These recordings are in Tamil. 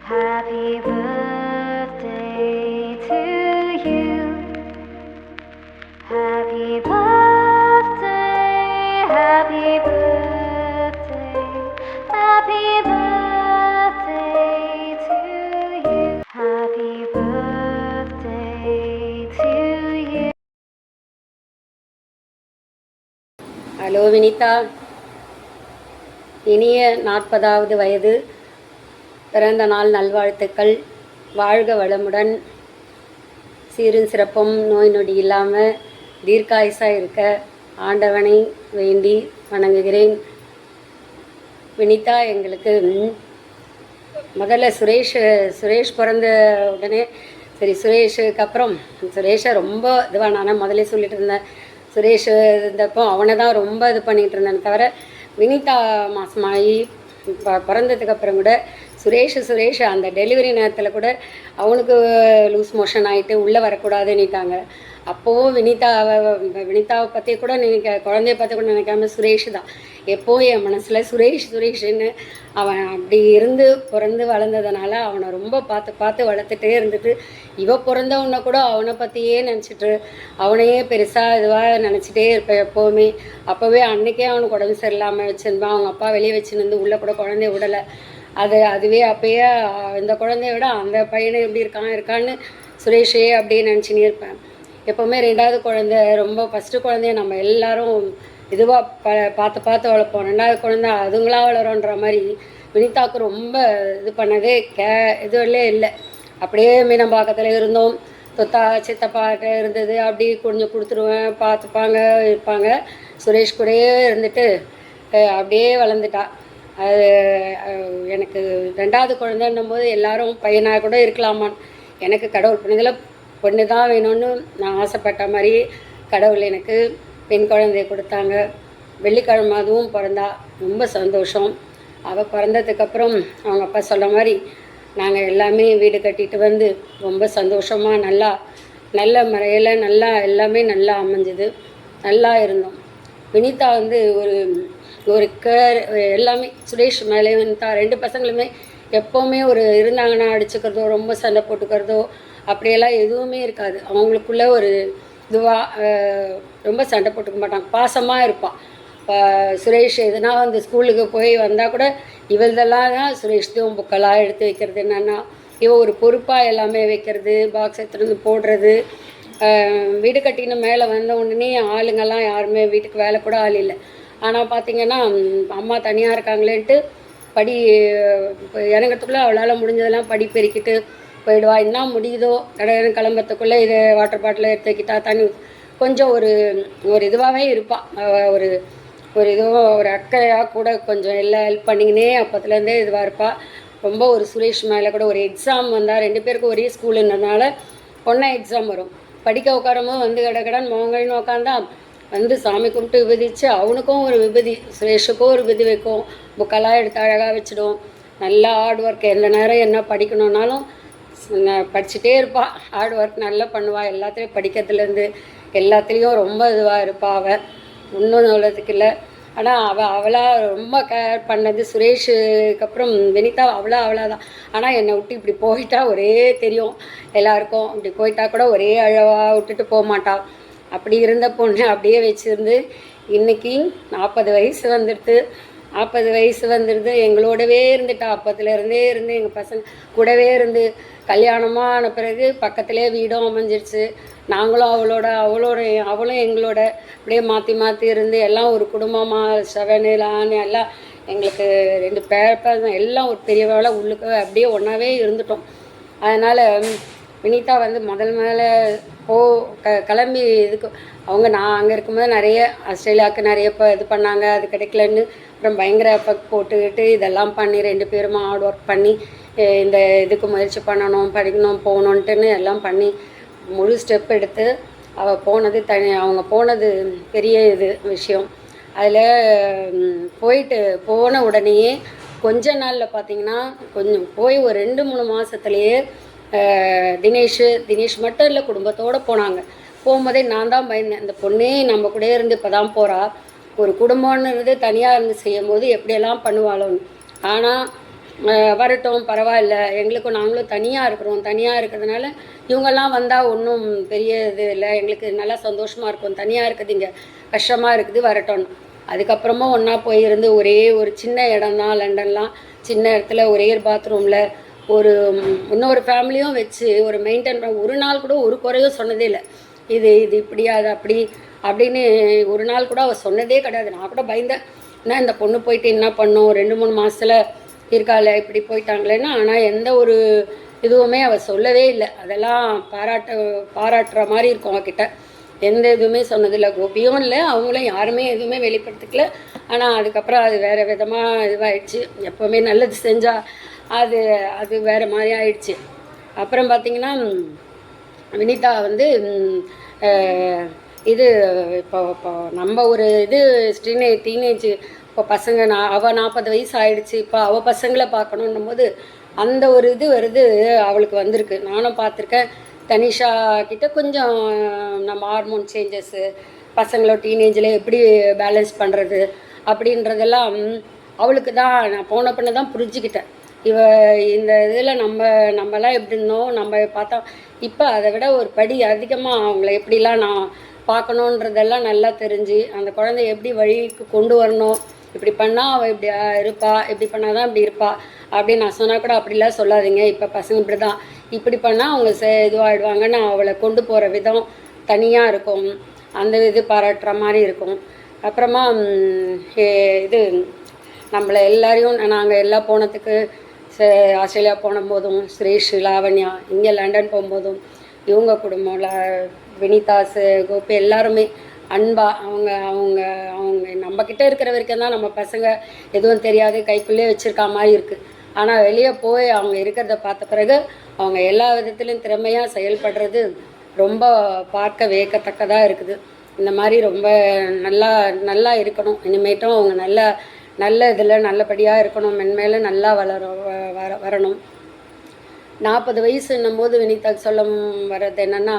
Happy birthday to you. Happy birthday, happy birthday, happy birthday to you. Happy birthday to you. Hello Vinitha, இனிய 40வது வயது பிறந்த நாள் நல்வாழ்த்துக்கள். வாழ்க வளமுடன், சீரும் சிறப்பும், நோய் நொடி இல்லாமல் தீர்க்காயுசாக இருக்க ஆண்டவனை வேண்டி வணங்குகிறேன். வினிதா, எங்களுக்கு முதல்ல சுரேஷ் பிறந்த உடனே சரி, சுரேஷுக்கு அப்புறம் சுரேஷை ரொம்ப இதுவாக நான் முதல்ல சொல்லிட்டு இருந்தேன். சுரேஷ் இருந்தப்போ அவனை தான் ரொம்ப இது பண்ணிகிட்டு இருந்தேன். தவிர வினிதா மாதமாகி பிறந்ததுக்கு அப்புறம் கூட சுரேஷ் அந்த டெலிவரி நேரத்தில் கூட அவனுக்கு லூஸ் மோஷன் ஆகிட்டு உள்ளே வரக்கூடாதுன்னுட்டாங்க. அப்போவும் வினிதாவை பற்றி கூட குழந்தைய பற்றி கூட நினைக்காம சுரேஷ் தான் எப்போவும் என் மனசில் சுரேஷ்ன்னு அவன் அப்படி இருந்து பிறந்து வளர்ந்ததுனால அவனை ரொம்ப பார்த்து வளர்த்துட்டே இருந்துட்டு பிறந்தவனை கூட அவனை பற்றியே நினச்சிட்டு அவனையே பெருசாக இதுவாக நினச்சிட்டே இருப்பேன் எப்போவுமே. அப்போவே அன்றைக்கே அவனுக்கு உடம்பு சரியில்லாமல் வச்சுருந்தான். அவங்க அப்பா வெளியே வச்சுருந்து உள்ளே கூட குழந்தைய விடலை. அதுவே அப்போயே இந்த குழந்தைய விட அந்த பையனை எப்படி இருக்கான்னு சுரேஷே அப்படியே நினச்சினே இருப்பேன். எப்போவுமே 2வது குழந்தை ரொம்ப ஃபஸ்ட்டு குழந்தைய நம்ம எல்லாரும் இதுவாக பார்த்து வளர்ப்போம். 2வது குழந்தை அதுங்களா வளரோன்ற மாதிரி வினிதாவுக்கு ரொம்ப இது பண்ணதே இதுவரையிலே இல்லை. அப்படியே மீனம்பாக்கத்தில் இருந்தோம். சித்தப்பாட்ட இருந்தது. அப்படி கொஞ்சம் கொடுத்துருவேன், பார்த்துப்பாங்க, இருப்பாங்க. சுரேஷ் கூடயே இருந்துட்டு அப்படியே வளர்ந்துட்டா. அது எனக்கு 2வது குழந்தைன்னும் போது எல்லாரும் பையனாக கூட இருக்கலாமான்னு எனக்கு கடவுள் பண்ணிதில் பொண்ணு தான் வேணும்னு நான் ஆசைப்பட்ட மாதிரி கடவுள் எனக்கு பெண் குழந்தைய கொடுத்தாங்க. வெள்ளிக்கிழமை அதுவும் பிறந்தா. ரொம்ப சந்தோஷம். அவள் பிறந்ததுக்கப்புறம் அவங்க அப்பா சொல்ல மாதிரி நாங்கள் எல்லாமே வீடு கட்டிட்டு வந்து ரொம்ப சந்தோஷமாக நல்ல முறையில் எல்லாமே நல்லா அமைஞ்சுது. நல்லா இருந்தோம். வினிதா ஒரு எல்லாமே சுரேஷ் மேலே வினிதா 2 பசங்களுமே எப்போவுமே இருந்தாங்கன்னா அடிச்சுக்கிறதோ ரொம்ப சண்டை போட்டுக்கிறதோ அப்படியெல்லாம் எதுவுமே இருக்காது. அவங்களுக்குள்ள ஒரு இதுவாக ரொம்ப சண்டை போட்டுக்க மாட்டாங்க. பாசமாக இருப்பாள். இப்போ சுரேஷ் எதுனா அந்த ஸ்கூலுக்கு போய் வந்தால் கூட இவள்தெல்லாம் தான் சுரேஷ்தையும் புக்கெல்லாம் எடுத்து வைக்கிறது. என்னென்னா ஒரு பொறுப்பாக எல்லாமே வைக்கிறது, பாக்ஸ் எடுத்துகிட்டு போடுறது. வீடு கட்டின மேலே வந்த உடனே ஆளுங்கள்லாம் யாருமே வீட்டுக்கு வேலை கூட ஆள் இல்லை. ஆனால் பார்த்திங்கன்னா அம்மா தனியாக இருக்காங்களேன்ட்டு இறங்கிறதுக்குள்ளே அவளால் முடிஞ்சதெல்லாம் பெருக்கிட்டு போயிடுவா. என்ன முடியுதோ கிளம்புறதுக்குள்ளே இது வாட்டர் பாட்டில் எடுத்து வைக்கிட்டா தண்ணி கொஞ்சம் ஒரு இதுவாகவே இருப்பாள். ஒரு அக்கையாக கூட கொஞ்சம் எல்லாம் ஹெல்ப் பண்ணிங்கன்னே அப்போத்துலேருந்தே இதுவாக இருப்பாள். ரொம்ப சுரேஷ் மேலே கூட ஒரு எக்ஸாம் வந்தால் 2 பேருக்கும் ஒரே ஸ்கூலுன்றதுனால ஒன்றா எக்ஸாம் வரும். படிக்க உட்காரமோ கடகடன் மோங்கன்னு உட்காந்தா சாமி கும்பிட்டு விபதிச்சு அவனுக்கும் ஒரு விபதி, சுரேஷுக்கும் ஒரு விபதி வைக்கும். புக்கெல்லாம் எடுத்து அழகாக வச்சிடும். நல்லா ஹார்ட் ஒர்க். எந்த நேரம் என்ன படிக்கணுன்னாலும் படிச்சுட்டே இருப்பாள். ஹார்ட் ஒர்க் நல்லா பண்ணுவாள். எல்லாத்துலேயும் படிக்கிறதுலேருந்து எல்லாத்துலேயும் ரொம்ப இதுவாக இருப்பாள். அவள் இன்னொன்று உள்ளதுக்கு இல்லை. ஆனால் அவளாக ரொம்ப கேர் பண்ணது சுரேஷுக்கு அப்புறம் வினிதா அவளாக தான். ஆனால் என்னை விட்டு இப்படி போயிட்டா ஒரே தெரியும் எல்லாருக்கும். இப்படி போயிட்டா கூட ஒரே அழவாக விட்டுட்டு போக மாட்டாள். அப்படி இருந்த பொண்ணு அப்படியே வச்சுருந்து இன்றைக்கி 40 வயசு வந்துடுது. 40 வயசு வந்துடுது. எங்களோடவே இருந்துட்டா. அப்போத்துலேருந்தே இருந்து எங்கள் பசங்க கூடவே இருந்து கல்யாணமான பிறகு பக்கத்துலேயே வீடும் அமைஞ்சிருச்சு. நாங்களும் அவளும் எங்களோட அப்படியே மாற்றி இருந்து எல்லாம் ஒரு குடும்பமாக 7 எல்லாம் எங்களுக்கு 2 பேர் எல்லாம் ஒரு பெரிய வேலை உள்ளுக்கு அப்படியே ஒன்றாவே இருந்துட்டோம். அதனால் வினிதா மேலே கிளம்பி இதுக்கு நான் அங்கே இருக்கும்போது நிறைய ஆஸ்திரேலியாவுக்கு நிறைய இது பண்ணாங்க. அது கிடைக்கலன்னு அப்புறம் பயங்கர எஃபெக்ட் போட்டுக்கிட்டு இதெல்லாம் பண்ணி 2 பேருமா ஹார்ட் ஒர்க் பண்ணி இந்த இதுக்கு முயற்சி பண்ணணும், படிக்கணும், போகணுன்ட்டுன்னு எல்லாம் பண்ணி முழு ஸ்டெப் எடுத்து அவள் போனது அவங்க போனது பெரிய விஷயம். அதில் போன உடனேயே கொஞ்ச நாளில் பார்த்திங்கன்னா கொஞ்சம் போய் ஒரு 2-3 மாதத்துலேயே தினேஷ் மட்டும் இல்லை, குடும்பத்தோடு போனாங்க. போகும்போதே நான் தான் பயந்தேன். இந்த பொண்ணே நம்ம கூட இருந்து இப்போ தான் போகிறா, ஒரு குடும்பம்னு இருந்து தனியாக இருந்து செய்யும் போது எப்படியெல்லாம் பண்ணுவாளோன்னு. ஆனால் வரட்டும் பரவாயில்ல, எங்களுக்கும் நாங்களும் தனியாக இருக்கிறோம், தனியாக இருக்கிறதுனால இவங்கெல்லாம் வந்தால் ஒன்றும் பெரிய இது இல்லை, எங்களுக்கு நல்லா சந்தோஷமாக இருக்கும், தனியாக இருக்குது இங்கே கஷ்டமாக இருக்குது, வரட்டும். அதுக்கப்புறமா ஒன்றா போயிருந்து ஒரே ஒரு சின்ன இடம் தான் லண்டன்லாம், சின்ன இடத்துல ஒரே பாத்ரூமில் ஒரு இன்னொரு ஃபேமிலியும் வச்சு ஒரு மெயின்டைன் பண்ண ஒரு நாள் கூட ஒரு குறையும் சொன்னதே இல்லை. இது இப்படி அது அப்படி அப்படின்னு ஒரு நாள் கூட அவள் சொன்னதே கிடையாது. நான் கூட பயந்தேன், என்ன இந்த பொண்ணு போயிட்டு என்ன பண்ணோம், 2-3 மாதத்தில் இருக்காள் இப்படி போயிட்டாங்களேன்னா. ஆனால் எந்த ஒரு இதுவுமே அவள் சொல்லவே இல்லை. அதெல்லாம் பாராட்டுற மாதிரி இருக்கும் அவகிட்ட. எந்த இதுவுமே சொன்னதில்லை, கோபியும் இல்லை, அவங்களும் யாருமே எதுவுமே வெளிப்படுத்திக்கல. ஆனால் அதுக்கப்புறம் அது வேறு விதமாக இதுவாகிடுச்சு. எப்போவுமே நல்லது செஞ்சால் அது வேறு மாதிரி ஆயிடுச்சு. அப்புறம் பார்த்திங்கன்னா வினிதா வந்து இது இப்போ நம்ம ஒரு இது டீனேஜ் இப்போ பசங்க அவள் 40 வயசு ஆகிடுச்சு, இப்போ அவள் பசங்களை பார்க்கணுன்னும் போது அந்த ஒரு இது வருது அவளுக்கு வந்திருக்கு. நானும் பார்த்துருக்கேன். தனிஷா கிட்ட கொஞ்சம் நம்ம ஹார்மோன் சேஞ்சஸ்ஸு, பசங்களோ டீனேஜில் எப்படி பேலன்ஸ் பண்ணுறது அப்படின்றதெல்லாம் அவளுக்கு தான் நான் போன பண்ண தான் புரிஞ்சுக்கிட்டேன். இந்த இதில் நம்மலாம் எப்படி இருந்தோம் நம்ம பார்த்தா, இப்போ அதை விட ஒரு படி அதிகமாக அவங்கள எப்படிலாம் நான் பார்க்கணுன்றதெல்லாம் நல்லா தெரிஞ்சு அந்த குழந்தைய எப்படி வழிக்கு கொண்டு வரணும், இப்படி பண்ணால் அவள் இப்படி இருப்பா, இப்படி பண்ணால் தான் இப்படி இருப்பா அப்படின்னு நான் சொன்னால் கூட அப்படிலாம் சொல்லாதீங்க, இப்போ பசங்க இப்படி தான், இப்படி பண்ணால் அவங்க இதுவாகிடுவாங்கன்னு அவளை கொண்டு போகிற விதம் தனியாக இருக்கும். அந்த இது பாராட்டுற மாதிரி இருக்கும். அப்புறமா இது நம்மளை எல்லாரையும் நாங்கள் எல்லாம் போனதுக்கு ஆஸ்திரேலியா போனபோதும், சுரேஷ், லாவண்யா இங்கே லண்டன் போகும்போதும், இவங்க குடும்பம் வினிதாஸ், கோபி எல்லாருமே அன்பா அவங்க அவங்க அவங்க நம்மக்கிட்ட இருக்கிற வரைக்கும் தான் நம்ம பசங்க எதுவும் தெரியாது, கைக்குள்ளே வச்சுருக்கா மாதிரி இருக்குது. ஆனால் வெளியே போய் அவங்க இருக்கிறத பார்த்த பிறகு அவங்க எல்லா விதத்துலையும் திறமையாக செயல்படுறது ரொம்ப பார்க்க வியக்கத்தக்கதாக இருக்குது. இந்த மாதிரி ரொம்ப நல்லா இருக்கணும். இனிமேட்டும் அவங்க நல்ல இதில் நல்லபடியாக இருக்கணும், மென்மேலும் நல்லா வரணும். 40 வயசுன்னும் போது வினிதாக்கு சொல்ல வர்றது என்னென்னா,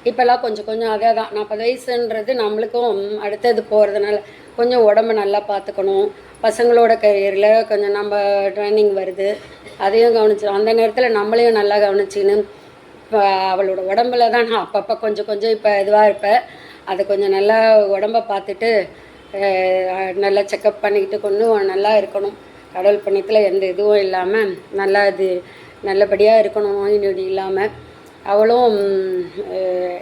இப்போல்லாம் கொஞ்சம் அதே தான் 40 வயசுன்றது நம்மளுக்கும் அடுத்தது போகிறதுனால கொஞ்சம் உடம்பை நல்லா பார்த்துக்கணும். பசங்களோட கரியரில் கொஞ்சம் நம்ம ட்ரைனிங் வருது, அதையும் கவனிச்சிடும். அந்த நேரத்தில் நம்மளையும் நல்லா கவனிச்சின்னு இப்போ அவளோட உடம்புல தான் நான் அப்பப்போ கொஞ்சம் இப்போ இதுவாக இருப்பேன். அதை கொஞ்சம் நல்லா உடம்பை பார்த்துட்டு நல்லா செக்கப் பண்ணிக்கிட்டு கொஞ்சம் நல்லா இருக்கணும். கடவுள் புண்ணியத்தில் எந்த இதுவும் இல்லாமல் நல்லா நல்லபடியாக இருக்கணும், நோய் நொடி இல்லாமல். அவளும்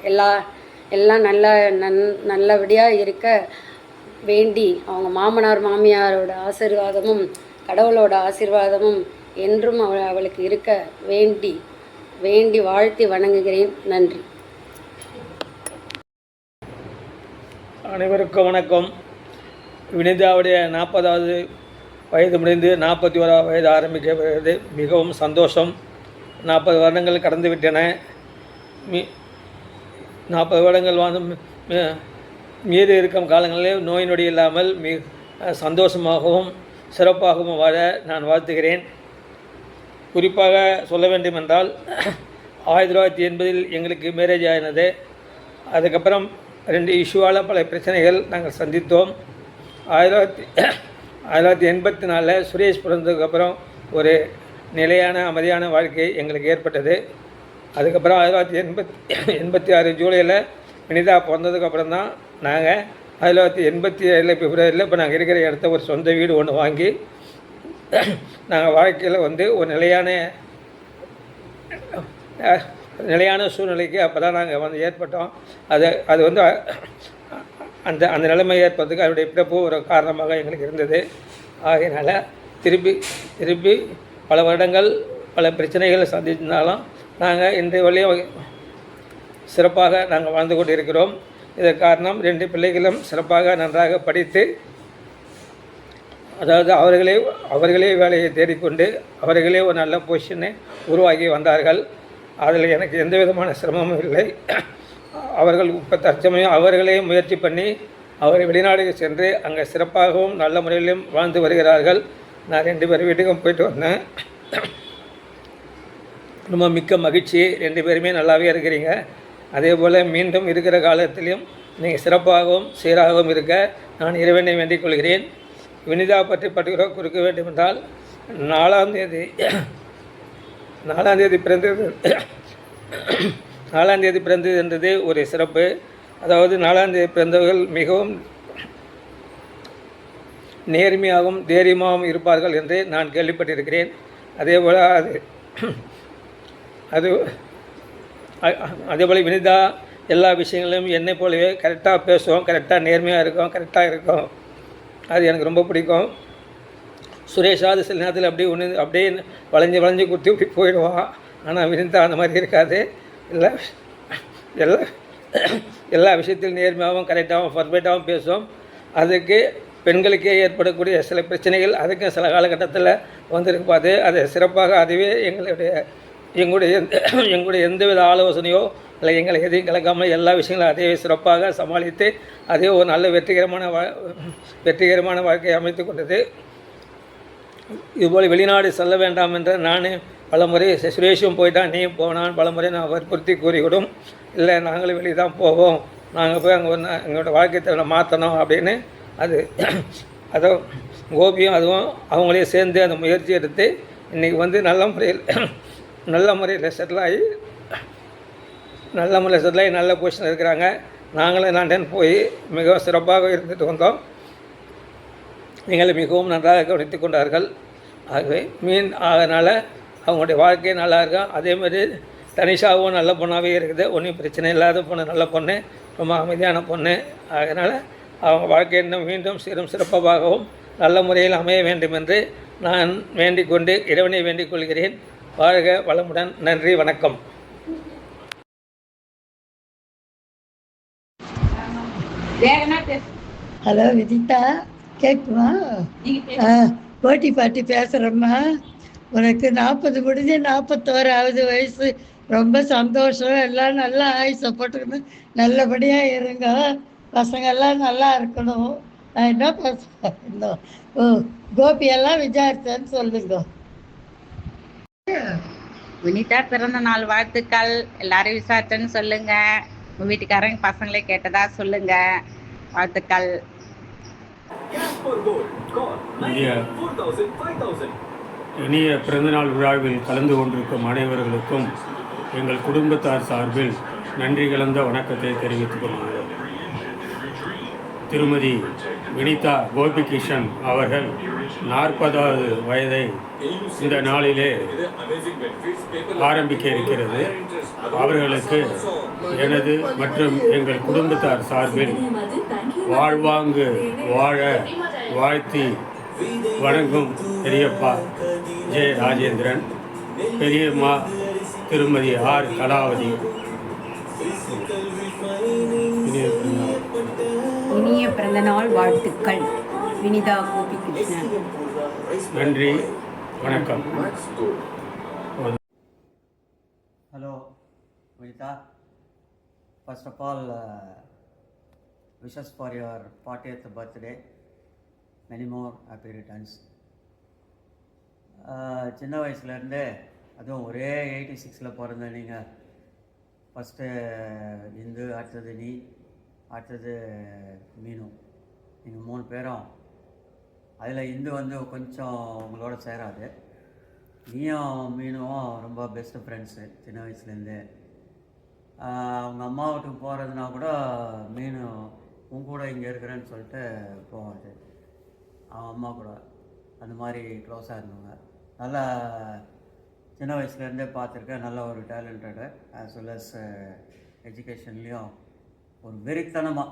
எல்லாம் நல்லபடியாக இருக்க வேண்டி அவங்க மாமனார் மாமியாரோட ஆசீர்வாதமும் கடவுளோட ஆசீர்வாதமும் என்றும் அவளுக்கு இருக்க வேண்டி வாழ்த்தி வணங்குகிறேன். நன்றி. அனைவருக்கும் வணக்கம். வினிதாவுடைய 40வது வயது முடிந்து 41வது வயது ஆரம்பிக்கிறது மிகவும் சந்தோஷம். 40 வருடங்கள் கடந்து விட்டன. 40 வருடங்கள் மீது இருக்கும் காலங்களில் நோய் நொடி இல்லாமல் சந்தோஷமாகவும் சிறப்பாகவும் வாழ நான் வாழ்த்துகிறேன். குறிப்பாக சொல்ல வேண்டுமென்றால் 1980 எங்களுக்கு மேரேஜ் ஆகினது. அதுக்கப்புறம் 2 இஷ்யூவால் பல பிரச்சனைகள் நாங்கள் சந்தித்தோம். 1984 சுரேஷ் பிறந்ததுக்கப்புறம் ஒரு நிலையான அமைதியான வாழ்க்கை எங்களுக்கு ஏற்பட்டது. அதுக்கப்புறம் 1986 ஜூலையில் வினிதா பிறந்ததுக்கப்புறம் தான் நாங்கள் 1987 பிப்ரவரியில் இப்போ நாங்கள் இருக்கிற இடத்த ஒரு சொந்த வீடு ஒன்று வாங்கி நாங்கள் வாழ்க்கையில் ஒரு நிலையான சூழ்நிலைக்கு அப்போ தான் நாங்கள் ஏற்பட்டோம். அது அந்த நிலைமை ஏற்படுறதுக்கு அவருடைய பிறப்பு ஒரு காரணமாக எங்களுக்கு இருந்தது. ஆகையினால் திருப்பி பல வருடங்கள் பல பிரச்சனைகளை சந்தித்திருந்தாலும் நாங்கள் இன்றைய வழியும் சிறப்பாக நாங்கள் வாழ்ந்து கொண்டு இருக்கிறோம். இதற்கு காரணம் 2 பிள்ளைகளும் சிறப்பாக நன்றாக படித்து, அதாவது அவர்களே வேலையை தேடிக்கொண்டு அவர்களே ஒரு நல்ல பொசிஷனை உருவாக்கி வந்தார்கள். அதில் எனக்கு எந்த விதமான சிரமமும் இல்லை. அவர்கள் இப்போ தற்சமயம் அவர்களே முயற்சி பண்ணி அவரை வெளிநாடுக்கு சென்று அங்கே சிறப்பாகவும் நல்ல முறையிலும் வாழ்ந்து வருகிறார்கள். நான் 2 பேர் வீட்டுக்கும் போயிட்டு வந்தேன். ரொம்ப மிக்க மகிழ்ச்சி. 2 பேருமே நல்லாவே இருக்கிறீங்க. அதே போல் மீண்டும் இருக்கிற காலத்திலையும் நீங்கள் சிறப்பாகவும் சீராகவும் இருக்க நான் இறைவனை வேண்டிக் கொள்கிறேன். வினிதா பற்றி கொடுக்க வேண்டும் என்றால் 4ஆம் தேதி 4ஆம் தேதி பிறந்தது 4ஆம் தேதி பிறந்தது என்றது ஒரு சிறப்பு. அதாவது 4ஆம் தேதி பிறந்தவர்கள் மிகவும் நேர்மையாகவும் தைரியமாகவும் இருப்பார்கள் என்று நான் கேள்விப்பட்டிருக்கிறேன். அதேபோல் அதேபோல் வினிதா எல்லா விஷயங்களும் என்னை போலவே கரெக்டாக பேசுவோம், கரெக்டாக நேர்மையாக இருக்கும், கரெக்டாக இருக்கும். அது எனக்கு ரொம்ப பிடிக்கும். சுரேஷாவது சில நேரத்தில் அப்படியே வளைஞ்சு குத்தி இப்படி போயிடுவான். ஆனால் வினிதா அந்த மாதிரி இருக்காது. எல்லா விஷயத்திலும் நேர்மையாகவும் கரெக்டாகவும் பர்ஃபெக்டாகவும் பேசுவோம். அதுக்கு பெண்களுக்கே ஏற்படக்கூடிய சில பிரச்சனைகள் அதுக்கும் சில காலகட்டத்தில் வந்திருப்பாது. அதை சிறப்பாக அதுவே எங்களுடைய எந்தவித ஆலோசனையோ இல்லை எங்களை எதையும் கலக்காமல் எல்லா விஷயங்களும் அதே சிறப்பாக சமாளித்து அதே ஒரு நல்ல வெற்றிகரமான வாழ்க்கையை அமைத்து கொண்டது. இதுபோல் வெளிநாடு செல்ல வேண்டாம் என்ற நான் பலமுறை சுரேஷும் போயிட்டான், நீயும் போனான் பலமுறை நான் வற்புறுத்தி கூறிவிடும். இல்லை நாங்களும் வெளியே தான் போவோம், நாங்கள் போய் அங்கே எங்களோட வாழ்க்கை தரனை மாற்றணும் அப்படின்னு. அதுவும் கோபியும் அதுவும் அவங்களே சேர்ந்து அந்த முயற்சி எடுத்து இன்றைக்கி வந்து நல்ல முறையில் செட்டில் ஆகி நல்ல பொசிஷனில் இருக்கிறாங்க. நாங்களும் லண்டன் போய் மிகவும் சிறப்பாக இருந்துட்டு வந்தோம். எங்களை மிகவும் நன்றாக கவனித்து கொண்டார்கள். ஆகவே அதனால் அவங்களுடைய வாழ்க்கை நல்லா இருக்கும். அதேமாதிரி தனிஷாவும் நல்ல பொண்ணாகவே இருக்குது, ஒன்றும் பிரச்சனை இல்லாத பொண்ணு, நல்ல பொண்ணு, ரொம்ப அமைதியான பொண்ணு. அதனால் அவங்க வாழ்க்கை இன்னும் மீண்டும் சிறப்பாகவும் நல்ல முறையில் அமைய வேண்டும் என்று நான் வேண்டிக் கொண்டு இறைவனை வேண்டிக் கொள்கிறேன். வாழ்க வளமுடன். நன்றி, வணக்கம். ஹலோ விதிதா, கேட்குமா? போட்டி பாட்டி பேசுகிறேம்மா. உனக்கு 40 முடிஞ்சு 41வது வயசு. ரொம்ப சந்தோஷம். எல்லாம் நல்லா ஆயுசை போட்டுக்கணும், நல்லபடியாக இருங்க. பசங்கள்லாம் நல்லா இருக்கணும். நான் என்ன பேசுகிறேன், கோபியெல்லாம் விசாரித்தேன்னு சொல்லுங்க. வினிதா பிறந்த நாள் வாழ்த்துக்கள். எல்லாரும் விசாரிச்சேன்னு சொல்லுங்க. உங்க வீட்டுக்காரங்க பசங்களே கேட்டதா சொல்லுங்க. வாழ்த்துக்கள். இனிய பிறந்தநாள் விழாவில் கலந்து கொண்டிருக்கும் அனைவர்களுக்கும் எங்கள் குடும்பத்தார் சார்பில் நன்றி கலந்த வணக்கத்தை தெரிவித்துக் கொள்கிறோம். திருமதி வினிதா கோபிகிருஷ்ணன் அவர்கள் 40வது வயதை இந்த நாளிலே ஆரம்பிக்க இருக்கிறது. அவர்களுக்கு எனது மற்றும் எங்கள் குடும்பத்தார் சார்பில் வாழ்வாங்கு வாழ வாழ்த்தி வணங்கும் பெரியப்பா ஜே ராஜேந்திரன், பெரியம்மா திருமதி ஆர் கலாவதி. இனிய பிறந்தநாள் வாழ்த்துக்கள் வினிதா கோபிகிருஷ்ணன். நன்றி, வணக்கம். Hello, Vinita. First of all, wishes for your 40th birthday. Many more happy returns. சின்ன வயசுலேருந்தே, அதுவும் ஒரே 86 பிறந்த நீங்கள், ஃபஸ்ட்டு இந்து, அடுத்தது நீ, அடுத்தது மீனு, நீங்கள் 3 பேரும். அதில் இந்து வந்து கொஞ்சம் உங்களோட சேராது. நீயும் மீனும் ரொம்ப பெஸ்ட்டு ஃப்ரெண்ட்ஸு சின்ன வயசுலேருந்தே. அவங்க அம்மா வீட்டுக்கு போகிறதுனா கூட மீன் உன் கூட இங்கே இருக்கிறேன்னு சொல்லிட்டு போவாது. அவன் அம்மா கூட அந்த மாதிரி க்ளோஸாக இருந்தவங்க. நல்லா சின்ன வயசுலேருந்தே பார்த்துருக்கேன். நல்ல ஒரு டேலண்டடு, ஆஸ் வெல் அஸ் எஜுகேஷன்லேயும் ஒரு வெறித்தனமாக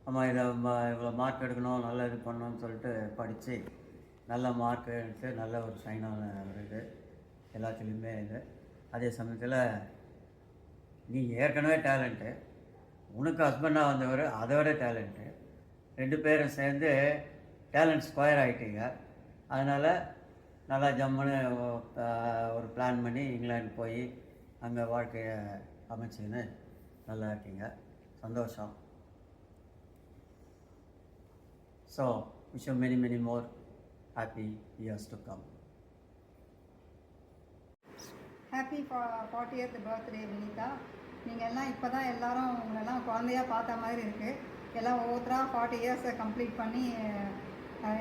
நம்ம இவ்வளோ மார்க் எடுக்கணும், நல்லா இது பண்ணணும்னு சொல்லிட்டு படித்து நல்ல மார்க் எடுத்து நல்ல ஒரு ஷைனான ஒரு இது எல்லாத்துலேயுமே இது. அதே சமயத்தில் நீ ஏற்கனவே டேலண்ட்டு, உனக்கு ஹஸ்பண்டாக வந்தவர் அதை விட டேலண்ட்டு. 2 பேரும் சேர்ந்து டேலண்ட் ஸ்கொயர் ஆகிட்டீங்க. அதனால் நல்லா ஜம்முன்னு ஒரு பிளான் பண்ணி இங்கிலாந்து போய் அங்கே வாழ்க்கையை அமைச்சின்னு நல்லா இருக்கீங்க. சந்தோஷம். So wish you many many more happy years to come. Happy 40th birthday Vinitha. நீங்கள் எல்லாம் இப்போ தான் எல்லோரும் உங்களெல்லாம் குழந்தையாக பார்த்த மாதிரி இருக்குது. எல்லாம் ஒவ்வொருத்தராக 40 இயர்ஸை கம்ப்ளீட் பண்ணி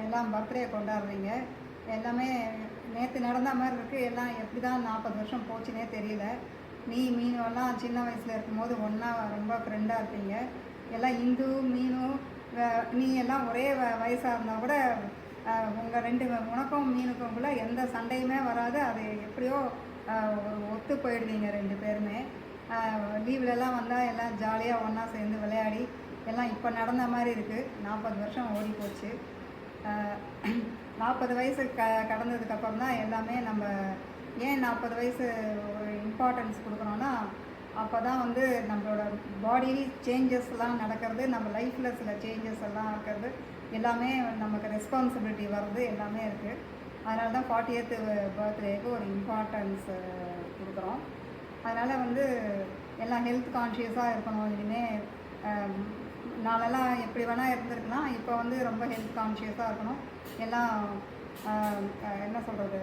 எல்லாம் பர்த்டே கொண்டாடுறீங்க. எல்லாமே நேற்று நடந்த மாதிரி இருக்குது. எல்லாம் எப்படி தான் 40 வருஷம் போச்சுன்னே தெரியல. நீ மீனுவெல்லாம் சின்ன வயசில் இருக்கும்போது ஒன்றா ரொம்ப ஃப்ரெண்டாக இருப்பீங்க. எல்லாம் இந்து மீனு நீ எல்லாம் ஒரே வயசாக இருந்தால் கூட உங்கள் உனக்கும் மீனுக்கும்குள்ளே எந்த சண்டையுமே வராது. அது எப்படியோ ஒத்து போயிடுவீங்க 2 பேருமே. லீவ்லலாம் வந்தால் எல்லாம் ஜாலியாக ஒன்றா சேர்ந்து விளையாடி எல்லாம் இப்போ நடந்த மாதிரி இருக்குது. 40 வருஷம் ஓடி போச்சு. 40 வயசு கடந்ததுக்கப்புறம் தான் எல்லாமே நம்ம ஏன் 40 வயசு ஒரு இம்பார்ட்டன்ஸ் கொடுக்குறோன்னா, அப்போ தான் வந்து நம்மளோட பாடி சேஞ்சஸ்லாம் நடக்கிறது, நம்ம லைஃப்பில் சில சேஞ்சஸ் எல்லாம் இருக்கிறது, எல்லாமே நமக்கு ரெஸ்பான்சிபிலிட்டி வர்றது எல்லாமே இருக்குது. அதனால தான் 40th பர்த்டேக்கு ஒரு இம்பார்ட்டன்ஸ் கொடுக்குறோம். அதனால் வந்து எல்லாம் ஹெல்த் கான்ஷியஸாக இருக்கணும். இனிமேல் நாளெல்லாம் எப்படி வேணால் இருந்திருக்கலாம், இப்போ வந்து ரொம்ப ஹெல்த் கான்ஷியஸாக இருக்கணும். எல்லாம் என்ன சொல்கிறது,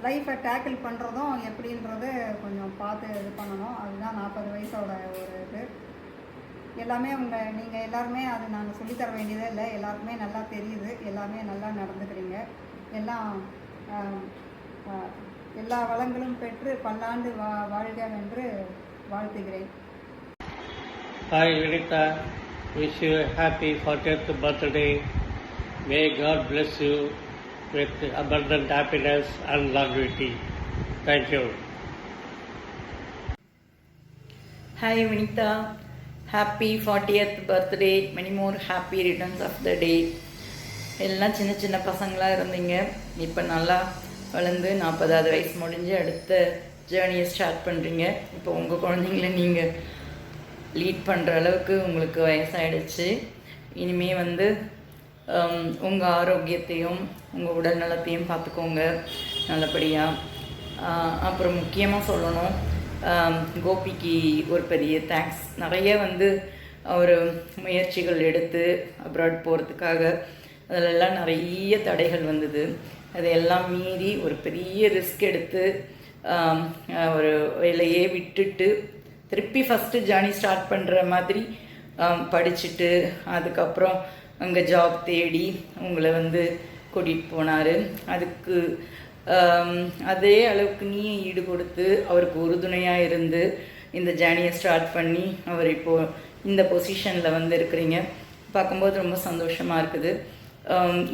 லைஃப்பை டேக்கிள் பண்ணுறதும் எப்படின்றது கொஞ்சம் பார்த்து இது பண்ணணும். அதுதான் 40 வயசோட ஒரு இது. எல்லாமே நீங்கள் எல்லாருமே அது நாங்கள் சொல்லித்தர வேண்டியதே இல்லை, எல்லாருக்குமே நல்லா தெரியுது. எல்லாமே நல்லா நடந்துக்கிறீங்க. எல்லாம் எல்லா வளங்களும் பெற்று பல்லாண்டு வாழ்கவென்று வாழ்த்துகிறேன். Hi Vinita, wish you a happy 40th birthday. May God bless you with abundant happiness and longevity. Thank you. Hi Vinita, happy 40th birthday. Many more happy returns of the day. எல்லாம் சின்ன சின்ன பசங்களாக இருந்தீங்க, இப்போ நல்லா வளர்ந்து 40வது வயசு முடிஞ்சு அடுத்த ஜேர்னியை ஸ்டார்ட் பண்ணுறீங்க. இப்போ உங்கள் குழந்தைங்கள நீங்கள் லீட் பண்ணுற அளவுக்கு உங்களுக்கு வயசாகிடுச்சு. இனிமேல் வந்து உங்கள் ஆரோக்கியத்தையும் உங்கள் உடல் நலத்தையும் பார்த்துக்கோங்க நல்லபடியாக. அப்புறம் முக்கியமாக சொல்லணும், கோபிக்கு ஒரு பெரிய தேங்க்ஸ். நிறைய வந்து அவர் முயற்சிகள் எடுத்து அப்ராட் போகிறதுக்காக அதிலெல்லாம் நிறைய தடைகள் வந்தது. அதையெல்லாம் மீறி ஒரு பெரிய ரிஸ்க் எடுத்து ஒரு வேலையே விட்டுட்டு திருப்பி ஃபஸ்ட்டு ஜேர்னி ஸ்டார்ட் பண்ணுற மாதிரி படிச்சுட்டு அதுக்கப்புறம் அங்கே ஜாப் தேடி உங்களை வந்து கூட்டிகிட்டு போனார். அதுக்கு அதே அளவுக்கு நீயே ஈடு கொடுத்து அவருக்கு உறுதுணையாக இருந்து இந்த ஜேர்னியை ஸ்டார்ட் பண்ணி அவர் இப்போது இந்த பொசிஷனில் வந்து இருக்கிறீங்க. பார்க்கும்போது ரொம்ப சந்தோஷமாக இருக்குது.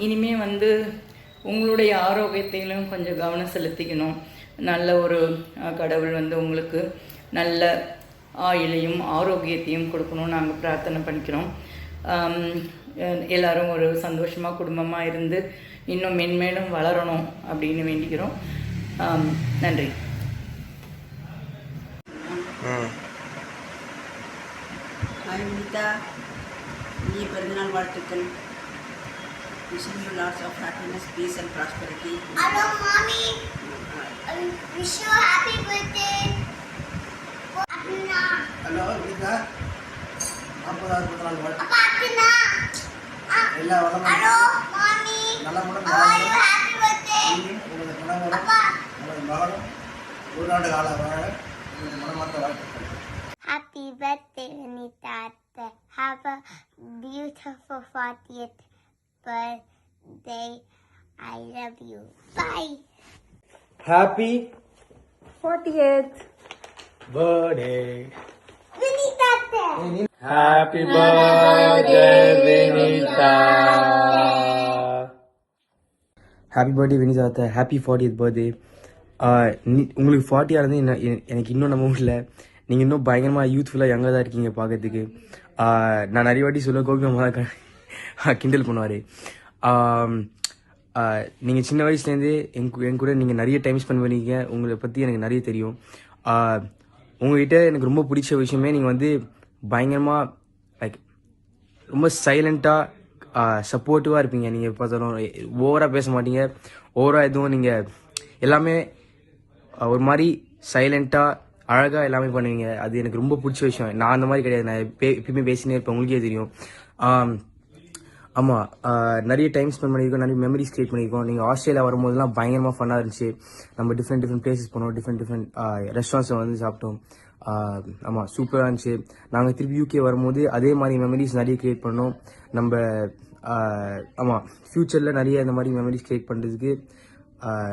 இனிமே வந்து உங்களுடைய ஆரோக்கியத்திலும் கொஞ்சம் கவனம் செலுத்திக்கணும். நல்ல ஒரு கடவுள் வந்து உங்களுக்கு நல்ல ஆயுளையும் ஆரோக்கியத்தையும் கொடுக்கணும்னு நாங்கள் பிரார்த்தனை பண்ணிக்கிறோம். எல்லோரும் ஒரு சந்தோஷமாக குடும்பமாக இருந்து இன்னும் மென்மேலும் வளரணும் அப்படின்னு வேண்டிக்கிறோம். நன்றி. ஹாய் வினிதா, இனிய பிறந்தநாள் வாழ்த்துக்கள். Wishing you lots of happiness, peace and prosperity. Hello, mommy. Wish you happy birthday. Hello, Vinita. Papa, Atina. Hello, mommy. How are you? Happy birthday. Papa. Happy birthday, Vinita. Have a beautiful 40th birthday. I love you. Bye. Happy 40th birthday. Vinita. Happy birthday, Vinita. Happy birthday Vinita. Happy 40th birthday. உங்களுக்கு 40 ஆனது எனக்கு இன்னும் நம்ப முடியல. நீங்கள் இன்னும் பயங்கரமாக யூத்ஃபுல்லாக யங்காக தான் இருக்கீங்க பார்க்கறதுக்கு. நான் நிறைய வாட்டி சொல்ல கோபி அம்மா தான் கிண்டல் பண்ணுவார். நீங்கள் சின்ன வயசுலேருந்தே என் கூட நீங்கள் நிறைய டைம் ஸ்பெண்ட் பண்ணியிருக்கீங்க. உங்களை பற்றி எனக்கு நிறைய தெரியும். உங்கள்கிட்ட எனக்கு ரொம்ப பிடிச்ச விஷயமே நீங்கள் வந்து பயங்கரமாக லைக் ரொம்ப சைலண்ட்டாக சப்போர்ட்டிவாக இருப்பீங்க. நீங்கள் பார்த்தாலும் ஓவராக பேச மாட்டீங்க, ஓவராக எதுவும் நீங்கள் எல்லாமே ஒரு மாதிரி சைலண்ட்டாக அழகாக எல்லாமே பண்ணுவீங்க. அது எனக்கு ரொம்ப பிடிச்ச விஷயம். நான் அந்த மாதிரி கிடையாது, நான் எப்பயுமே பேசினே இருப்பேன், உங்களுக்கே தெரியும். ஆமாம், நிறைய டைம் ஸ்பெண்ட் பண்ணியிருக்கோம், நிறைய மெமரிஸ் கிரியேட் பண்ணியிருக்கோம். நீங்கள் ஆஸ்திரேலியா வரும்போதெல்லாம் பயங்கரமாக ஃபன்னாக இருந்துச்சு. நம்ம டிஃப்ரெண்ட் பிளேசஸ் போனோம், டிஃப்ரெண்ட் ரெஸ்டாரண்ட்ஸில் வந்து சாப்பிட்டோம். ஆமாம், சூப்பராக இருந்துச்சு. நாங்கள் திருப்பி யூகே வரும்போது அதே மாதிரி மெமரிஸ் நிறைய கிரியேட் பண்ணோம். நம்ம ஆமாம், ஃப்யூச்சரில் நிறைய இந்த மாதிரி மெமரிஸ் க்ரியேட் பண்ணுறதுக்கு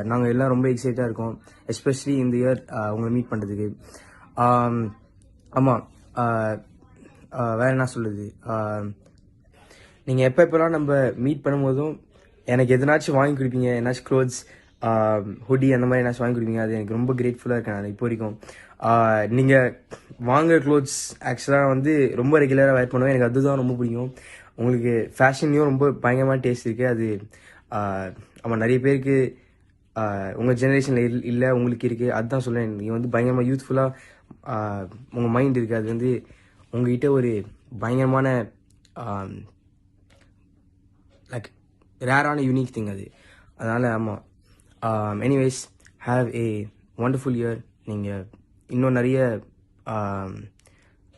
நாங்கள் எல்லாம் ரொம்ப எக்ஸைட்டாக இருக்கோம். எஸ்பெஷலி இந்த இயர் உங்களை மீட் பண்ணுறதுக்கு. ஆமாம், வேறு என்ன சொல்லுது, நீங்கள் எப்போலாம் நம்ம மீட் பண்ணும்போதும் எனக்கு எதனாச்சும் வாங்கி கொடுப்பீங்க, என்னாச்சும் க்ளோத்ஸ், ஹுடி அந்த மாதிரி என்னாச்சும் வாங்கி கொடுப்பீங்க. அது எனக்கு ரொம்ப கிரேட்ஃபுல்லாக இருக்கேன் நான் இப்போ வரைக்கும். நீங்கள் வாங்குற க்ளோத்ஸ் ஆக்சுவலாக வந்து ரொம்ப ரெகுலராக வேர் பண்ணுவேன். எனக்கு அதுதான் ரொம்ப பிடிக்கும். உங்களுக்கு ஃபேஷன்லேயும் ரொம்ப பயங்கரமான டேஸ்ட் இருக்குது. அது ஆமாம், நிறைய பேருக்கு உங்கள் ஜெனரேஷனில் இல்லை, உங்களுக்கு இருக்குது. அதுதான் சொல்லேன், நீங்கள் வந்து பயங்கரமாக யூத்ஃபுல்லாக உங்கள் மைண்ட் இருக்குது. அது வந்து உங்ககிட்ட ஒரு பயங்கரமான லைக் ரேரான யூனிக் திங் அது. அதனால் ஆமாம், anyways have a wonderful year. நீங்கள் இன்னும் நிறைய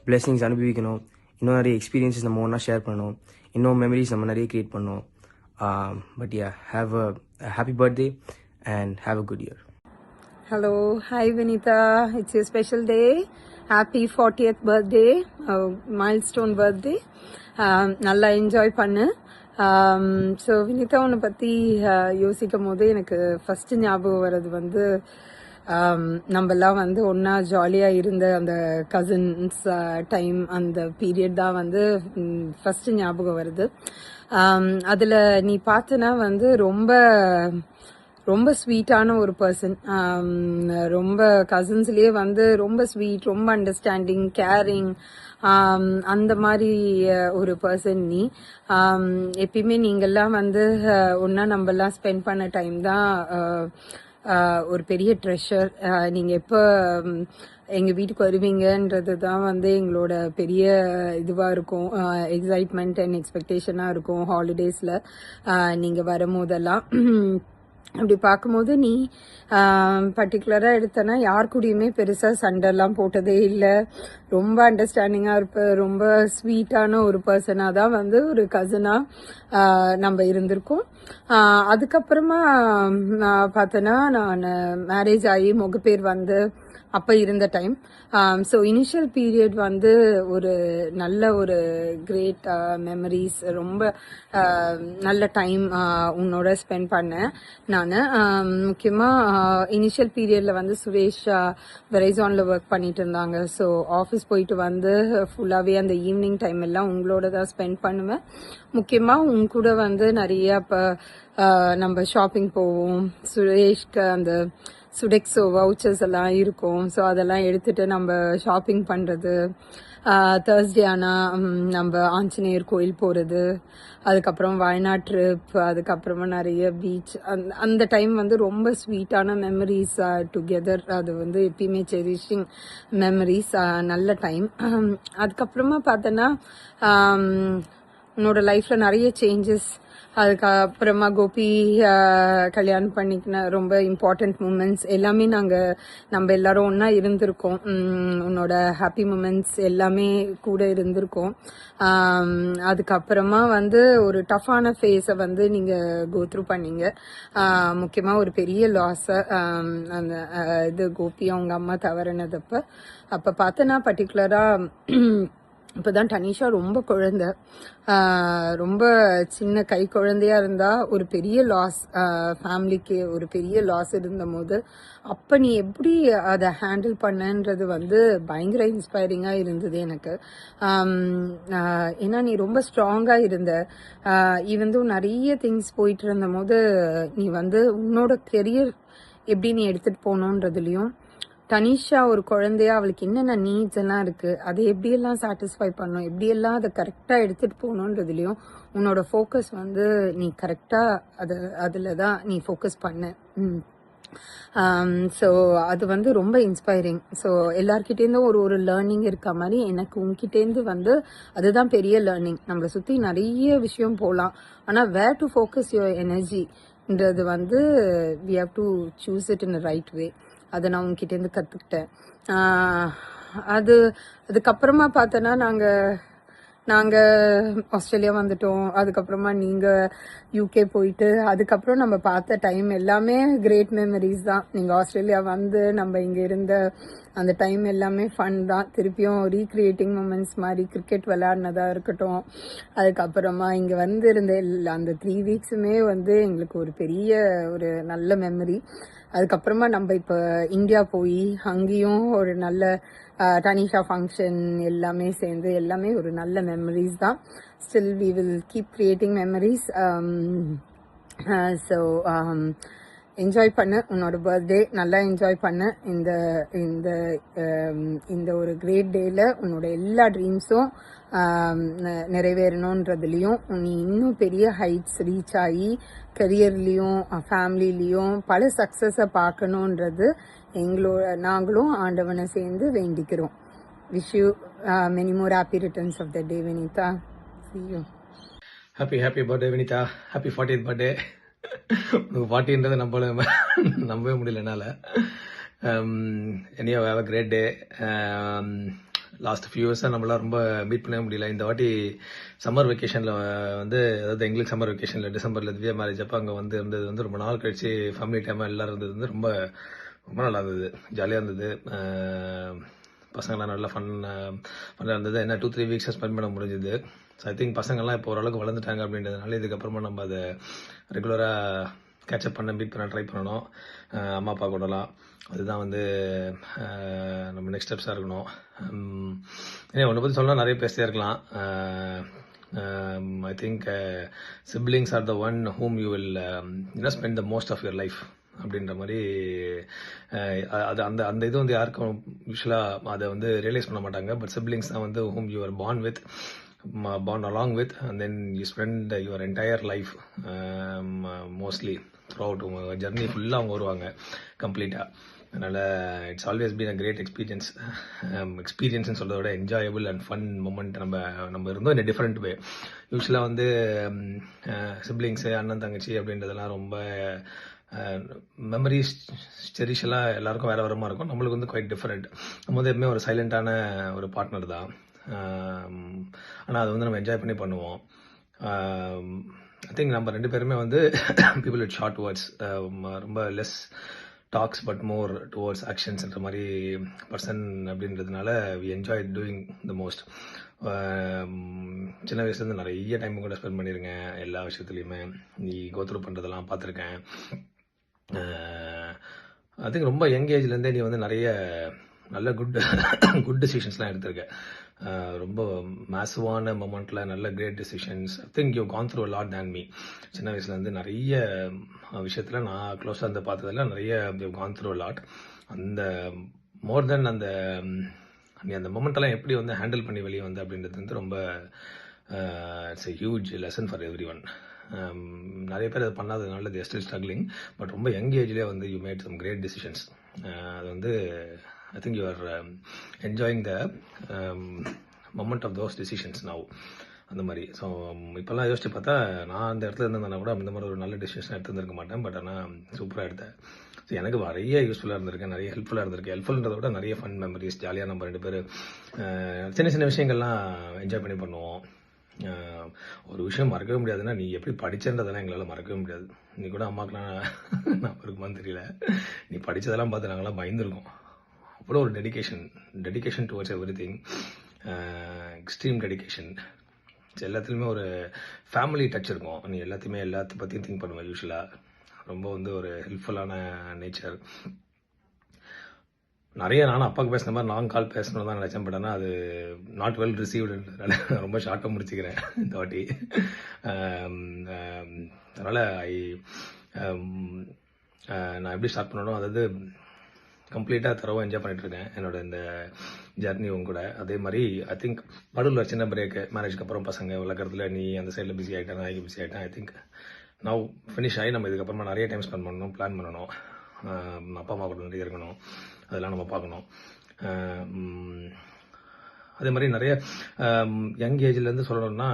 பிளெஸிங்ஸ் அனுபவிக்கணும், இன்னும் நிறைய எக்ஸ்பீரியன்ஸஸ் நம்ம ஒன்றா ஷேர் பண்ணணும், இன்னும் மெமரிஸ் நம்ம நிறைய க்ரியேட் பண்ணணும். But yeah, have a happy birthday and have a good year. Hello, hi Vinita, it's your special day. Happy 40th birthday, milestone birthday. நல்லா என்ஜாய் பண்ணு. ஸோ வினிதா, உன்னை பற்றி யோசிக்கும் போது எனக்கு ஃபஸ்ட்டு ஞாபகம் வர்றது வந்து நம்மெல்லாம் வந்து ஒன்றா ஜாலியாக இருந்த அந்த கசின்ஸ் டைம், அந்த பீரியட் தான் வந்து ஃபஸ்ட்டு ஞாபகம் வருது. அதில் நீ பார்த்தனா வந்து ரொம்ப ரொம்ப ஸ்வீட்டான ஒரு பர்சன். ரொம்ப கசின்ஸ்லேயே வந்து ரொம்ப ஸ்வீட், ரொம்ப அண்டர்ஸ்டாண்டிங், கேரிங், அந்த மாதிரி ஒரு பர்சன் நீ. எப்பயுமே நீங்கள்லாம் வந்து ஒன்றா நம்மெல்லாம் ஸ்பெண்ட் பண்ண டைம் தான் ஒரு பெரிய ட்ரெஷர். நீங்கள் எப்போ எங்கள் வீட்டுக்கு வருவீங்கன்றது தான் வந்து எங்களோட பெரிய இதுவாக இருக்கும், எக்ஸைட்மெண்ட் அண்ட் எக்ஸ்பெக்டேஷனாக இருக்கும் ஹாலிடேஸில் நீங்கள் வரும்போதெல்லாம். அப்படி பார்க்கும்போது நீ பர்டிகுலராக எடுத்தனா யார் கூடயுமே பெருசாக சண்டைலாம் போட்டதே இல்லை. ரொம்ப அண்டர்ஸ்டாண்டிங்காக இருப்ப, ரொம்ப ஸ்வீட்டான ஒரு பர்சனாக தான் வந்து ஒரு கசினாக நம்ம இருந்திருக்கோம். அதுக்கப்புறமா பார்த்தோன்னா நான் மேரேஜ் ஆகி முகப்பேர் வந்து அப்போ இருந்த டைம். ஸோ இனிஷியல் பீரியட் வந்து ஒரு நல்ல ஒரு கிரேட் மெமரிஸ், ரொம்ப நல்ல டைம் உன்னோட ஸ்பெண்ட் பண்ணேன் நான். முக்கியமாக இனிஷியல் பீரியடில் வந்து சுரேஷ் வெரைசானில் ஒர்க் பண்ணிட்டு இருந்தாங்க. ஸோ ஆஃபீஸ் போயிட்டு வந்து ஃபுல்லாகவே அந்த ஈவினிங் டைம் எல்லாம் உங்களோட தான் ஸ்பெண்ட் பண்ணுவேன். முக்கியமாக உங்க கூட வந்து நிறைய இப்போ நம்ம ஷாப்பிங் போவோம். சுரேஷ்க்கு அந்த சுடெக்ஸோ வவுச்சர்ஸ் எல்லாம் இருக்கும். ஸோ அதெல்லாம் எடுத்துகிட்டு நம்ம ஷாப்பிங் பண்ணுறது, தேர்ஸ்டே ஆனால் நம்ம ஆஞ்சநேயர் கோயில் போகிறது, அதுக்கப்புறம் வயநாட் ட்ரிப், அதுக்கப்புறமா நிறைய பீச். அந்த டைம் வந்து ரொம்ப ஸ்வீட்டான மெமரிஸ் டுகெதர். அது வந்து எப்பயுமே செரிஷிங் மெமரிஸ், நல்ல டைம். அதுக்கப்புறமா பார்த்தோன்னா உன்னோட லைஃப்பில் நிறைய சேஞ்சஸ். அதுக்கப்புறமா கோபி கல்யாணம் பண்ணிக்கின ரொம்ப இம்பார்ட்டண்ட் மூமெண்ட்ஸ் எல்லாமே நம்ம எல்லாரும் ஒன்றா இருந்திருக்கோம். உன்னோட ஹாப்பி மூமெண்ட்ஸ் எல்லாமே கூட இருந்திருக்கோம். அதுக்கப்புறமா வந்து ஒரு டஃப்பான ஃபேஸை வந்து நீங்கள் கோத்ரூ பண்ணீங்க. முக்கியமாக ஒரு பெரிய லாஸை, அந்த இது கோபி அவங்க அம்மா தவறினதப்போ. அப்போ பார்த்தோன்னா பர்டிகுலராக இப்போ தான் டனிஷா ரொம்ப குழந்தை, ரொம்ப சின்ன கை குழந்தையா இருந்தால் ஒரு பெரிய லாஸ், ஃபேமிலிக்கு ஒரு பெரிய லாஸ் இருந்தபோது அப்போ நீ எப்படி அதை ஹேண்டில் பண்ணன்றது வந்து பயங்கர இன்ஸ்பைரிங்காக இருந்தது எனக்கு. ஏன்னா நீ ரொம்ப ஸ்ட்ராங்காக இருந்த. ஈவன் தோ நிறைய திங்ஸ் போயிட்டு இருந்தபோது நீ வந்து உன்னோட கெரியர் எப்படி நீ எடுத்துகிட்டு போகணுன்றதுலையும், தனிஷா ஒரு குழந்தையா அவளுக்கு என்னென்ன நீட்ஸ் எல்லாம் இருக்கு, அதை எப்படியெல்லாம் சாட்டிஸ்ஃபை பண்ணணும், எப்படியெல்லாம் அதை கரெக்டாக எடுத்துகிட்டு போகணுன்றதுலையும் உன்னோட ஃபோக்கஸ் வந்து நீ கரெக்டாக அதில் தான் நீ ஃபோக்கஸ் பண்ண. ஸோ அது வந்து ரொம்ப இன்ஸ்பைரிங். ஸோ எல்லார்கிட்டேருந்தும் ஒரு லேர்னிங் இருக்க மாதிரி எனக்கு உங்ககிட்டேருந்து வந்து அதுதான் பெரிய லேர்னிங். நம்மளை சுற்றி நிறைய விஷயம் போகலாம், ஆனால் வேர் டு ஃபோக்கஸ் யுவர் எனர்ஜின்றது வந்து we have to choose it in a right way. அதை நான் உங்ககிட்டேருந்து கற்றுக்கிட்டேன். அதுக்கப்புறமா பார்த்தோன்னா நாங்கள் ஆஸ்திரேலியா வந்துட்டோம், அதுக்கப்புறமா நீங்கள் யூகே போயிட்டு அதுக்கப்புறம் நம்ம பார்த்த டைம் எல்லாமே கிரேட் மெமரிஸ் தான். நீங்கள் ஆஸ்திரேலியா வந்து நம்ம இங்கே இருந்த அந்த டைம் எல்லாமே ஃபன் தான். திருப்பியும் ரீக்ரியேட்டிங் மூமெண்ட்ஸ் மாதிரி கிரிக்கெட் விளையாடினதாக இருக்கட்டும், அதுக்கப்புறமா இங்கே வந்து இருந்த அந்த 3 வீக்ஸுமே வந்து எங்களுக்கு ஒரு பெரிய ஒரு நல்ல மெமரி. அதுக்கப்புறமா நம்ம இப்போ இந்தியா போய் அங்கேயும் ஒரு நல்ல டனிஷா ஃபங்க்ஷன் எல்லாமே சேர்ந்து எல்லாமே ஒரு நல்ல மெமரிஸ் தான். Still we will keep creating memories. So enjoy பண்ணு உன்னோட பர்த்டே, நல்லா என்ஜாய் பண்ணு. இந்த இந்த இந்த ஒரு கிரேட் டேயில் உன்னோட எல்லா ட்ரீம்ஸும் நிறைவேறணுன்றதுலேயும் நீ இன்னும் பெரிய ஹைட்ஸ் ரீச் ஆகி கரியர்லேயும் ஃபேமிலிலையும் பல சக்ஸஸை பார்க்கணுன்றது நாங்களும் ஆண்டவனை சேர்ந்து வேண்டிக்கிறோம். Wish you many more happy returns of the day Vinita. See you. Happy birthday Vinita. Happy 40th birthday. உங்களுக்கு 40ன்றது நம்பவே முடியல என்னால். Anyway have a great day. Last few இயர்ஸாக நம்மளாம் ரொம்ப மீட் பண்ணவே முடியல. இந்த வாட்டி சம்மர் வெக்கேஷனில் வந்து, அதாவது எங்களுக்கு சம்மர் வெக்கேஷனில் டிசம்பரில் திவ்யா மேரேஜ் அப்போ அங்கே வந்து இருந்தது வந்து ரொம்ப நாள் கழிச்சு ஃபேமிலி டைமாக எல்லோரும் இருந்தது வந்து ரொம்ப ரொம்ப நல்லா இருந்தது, ஜாலியாக இருந்தது. பசங்களாம் நல்லா ஃபன்னாக இருந்தது. என்ன 2-3 வீக்ஸாக ஸ்பெண்ட் பண்ண முடிஞ்சுது. ஸோ ஐ திங்க் பசங்கள்லாம் இப்போ ஓரளவுக்கு வளர்ந்துட்டாங்க அப்படின்றதுனால இதுக்கப்புறமா நம்ம அதை ரெகுலராக கேட்சப் பண்ண மீட் பண்ண ட்ரை பண்ணணும் அம்மா அப்பா கூடலாம். அதுதான் வந்து நம்ம நெக்ஸ்ட் ஸ்டெப்ஸாக இருக்கணும். ஏன்னா ஒன்றை பற்றி சொல்லலாம், நிறைய பேசிட்டே இருக்கலாம். I think siblings are the one whom you will spend the most of your life அப்படின்ற மாதிரி. அது அந்த அந்த இது வந்து யாருக்கும் யூஸ்வலாக அதை வந்து ரியலைஸ் பண்ண மாட்டாங்க. பட் சிப்ளிங்ஸ் தான் வந்து ஹூம் you are born along with, and then you spend your entire life mostly throughout journey ஃபுல்லாக அவங்க வருவாங்க கம்ப்ளீட்டாக. அதனால் it's always been a great experience. எக்ஸ்பீரியன்ஸ்னு சொல்கிறத விட என்ஜாயபிள் அண்ட் ஃபன் மூமெண்ட் நம்ம இருந்தோம் இன் டிஃப்ரெண்ட் வே. யூஸ்வலாக வந்து சிப்ளிங்ஸு அண்ணன் தங்கச்சி அப்படின்றதெல்லாம் ரொம்ப மெமரிஸ் செரிஷெல்லாம் எல்லாருக்கும் வேறு வேறமாக இருக்கும். நம்மளுக்கு வந்து குவைட் டிஃப்ரெண்ட். நம்ம வந்து எப்பவுமே ஒரு சைலண்டான ஒரு பார்ட்னர் தான். ஆனால் அதை வந்து நம்ம என்ஜாய் பண்ணி பண்ணுவோம். ஐ திங்க் நம்ம 2 பேருமே வந்து பீப்புள் வித் ஷார்ட் வேர்ட்ஸ், ரொம்ப less talks but more towards ஆக்ஷன்ஸ்ன்ற மாதிரி பர்சன் அப்படின்றதுனால we enjoy doing the most. சின்ன வயசுலேருந்து நிறைய டைம் கூட ஸ்பெண்ட் பண்ணியிருக்கேன். எல்லா விஷயத்துலையுமே நீ கோத்ரூ பண்ணுறதெல்லாம் பார்த்துருக்கேன். ஐ திங்க் ரொம்ப யங் ஏஜ்லேருந்தே நீ வந்து நிறைய நல்ல குட் டெசிஷன்ஸ்லாம் எடுத்திருக்கேன். ரொம்ப மேசிவான மொமெண்ட்டில் நல்ல great decisions. I think you gone through lot than me. சின்ன வயசுலேருந்து நிறைய விஷயத்தில் நான் க்ளோஸாக இருந்து பார்த்ததில் நிறைய யூ கான் த்ரூ லாட். அந்த மோர் தென் அந்த நீ அந்த மொமெண்ட்டெல்லாம் எப்படி வந்து ஹேண்டில் பண்ணி வெளியே வந்து அப்படின்றது வந்து ரொம்ப it's a huge lesson for everyone. நிறைய பேர் அதை பண்ணாததுனால தே ஸ்டில் ஸ்ட்ரகிளிங். பட் ரொம்ப யங் ஏஜ்லேயே வந்து you made some great decisions. அது வந்து I think you are enjoying the moment of those decisions now. அந்த மாதிரி. ஸோ இப்போல்லாம் யோசிச்சு பார்த்தா நான் அந்த இடத்துல இருந்தேன்னா கூட இந்த மாதிரி ஒரு நல்ல டெசிஷன் எடுத்துருக்க மாட்டேன். பட் ஆனால் சூப்பராக எடுத்தேன். ஸோ எனக்கு நிறைய யூஸ்ஃபுல்லாக இருந்திருக்கேன், நிறைய ஹெல்ப்ஃபுல்லாக இருந்திருக்கு. ஹெல்ப்ஃபுல்ன்றதை விட நிறைய ஃபன் மெமரிஸ், ஜாலியாக நம்ம 2 பேர் சின்ன சின்ன விஷயங்கள்லாம் என்ஜாய் பண்ணி பண்ணுவோம். ஒரு விஷயம் மறக்கவே முடியாதுன்னா நீ எப்படி படிச்சன்றதெல்லாம் எங்களால் மறக்கவே முடியாது. நீ கூட அம்மாக்கெலாம் நான் இருக்குமான்னு தெரியல, நீ படித்ததெல்லாம் பார்த்து நாங்களாம் பயந்துருக்கோம். அவ்வளோ ஒரு dedication towards every thing, extreme dedication. எல்லாத்துலேயுமே ஒரு ஃபேமிலி டச் இருக்கும். நீ எல்லாத்த பற்றியும் திங்க் பண்ணுவேன். யூஸ்வலாக ரொம்ப வந்து ஒரு ஹெல்ப்ஃபுல்லான நேச்சர். நிறைய நானும் அப்பாவுக்கு பேசுன மாதிரி லாங் கால் பேசணும்னு தான் நினச்சேன். பட் ஆனால் அது நாட் வெல் ரிசீவ்டுன்றதுனால ரொம்ப ஷார்ட்டாக முடிச்சுக்கிறேன் இந்த வாட்டி. அதனால் நான் எப்படி ஸ்டார்ட் பண்ணணும், அதாவது கம்ப்ளீட்டாக தரவாக என்ஜாய் பண்ணிட்டுருக்கேன் என்னோட இந்த ஜர்னி உங்க கூட. அதே மாதிரி ஐ திங்க் நடுவில் சின்ன பிரேக்கு, மேரேஜ்க்கு அப்புறம் பசங்க வளர்க்குறதுல நீ அந்த சைடில் பிஸி ஆகிட்டேன், நான் பிஸி ஆகிட்டேன். ஐ திங்க் நவ் ஃபினிஷ் ஆகி நம்ம இதுக்கப்புறமா நிறைய டைம் ஸ்பெண்ட் பண்ணணும், பிளான் பண்ணணும், அப்பா அம்மா கூட நிறைய இருக்கணும், அதெல்லாம் நம்ம பார்க்கணும். அதே மாதிரி நிறைய யங் ஏஜ்லேருந்து சொல்லணும்னா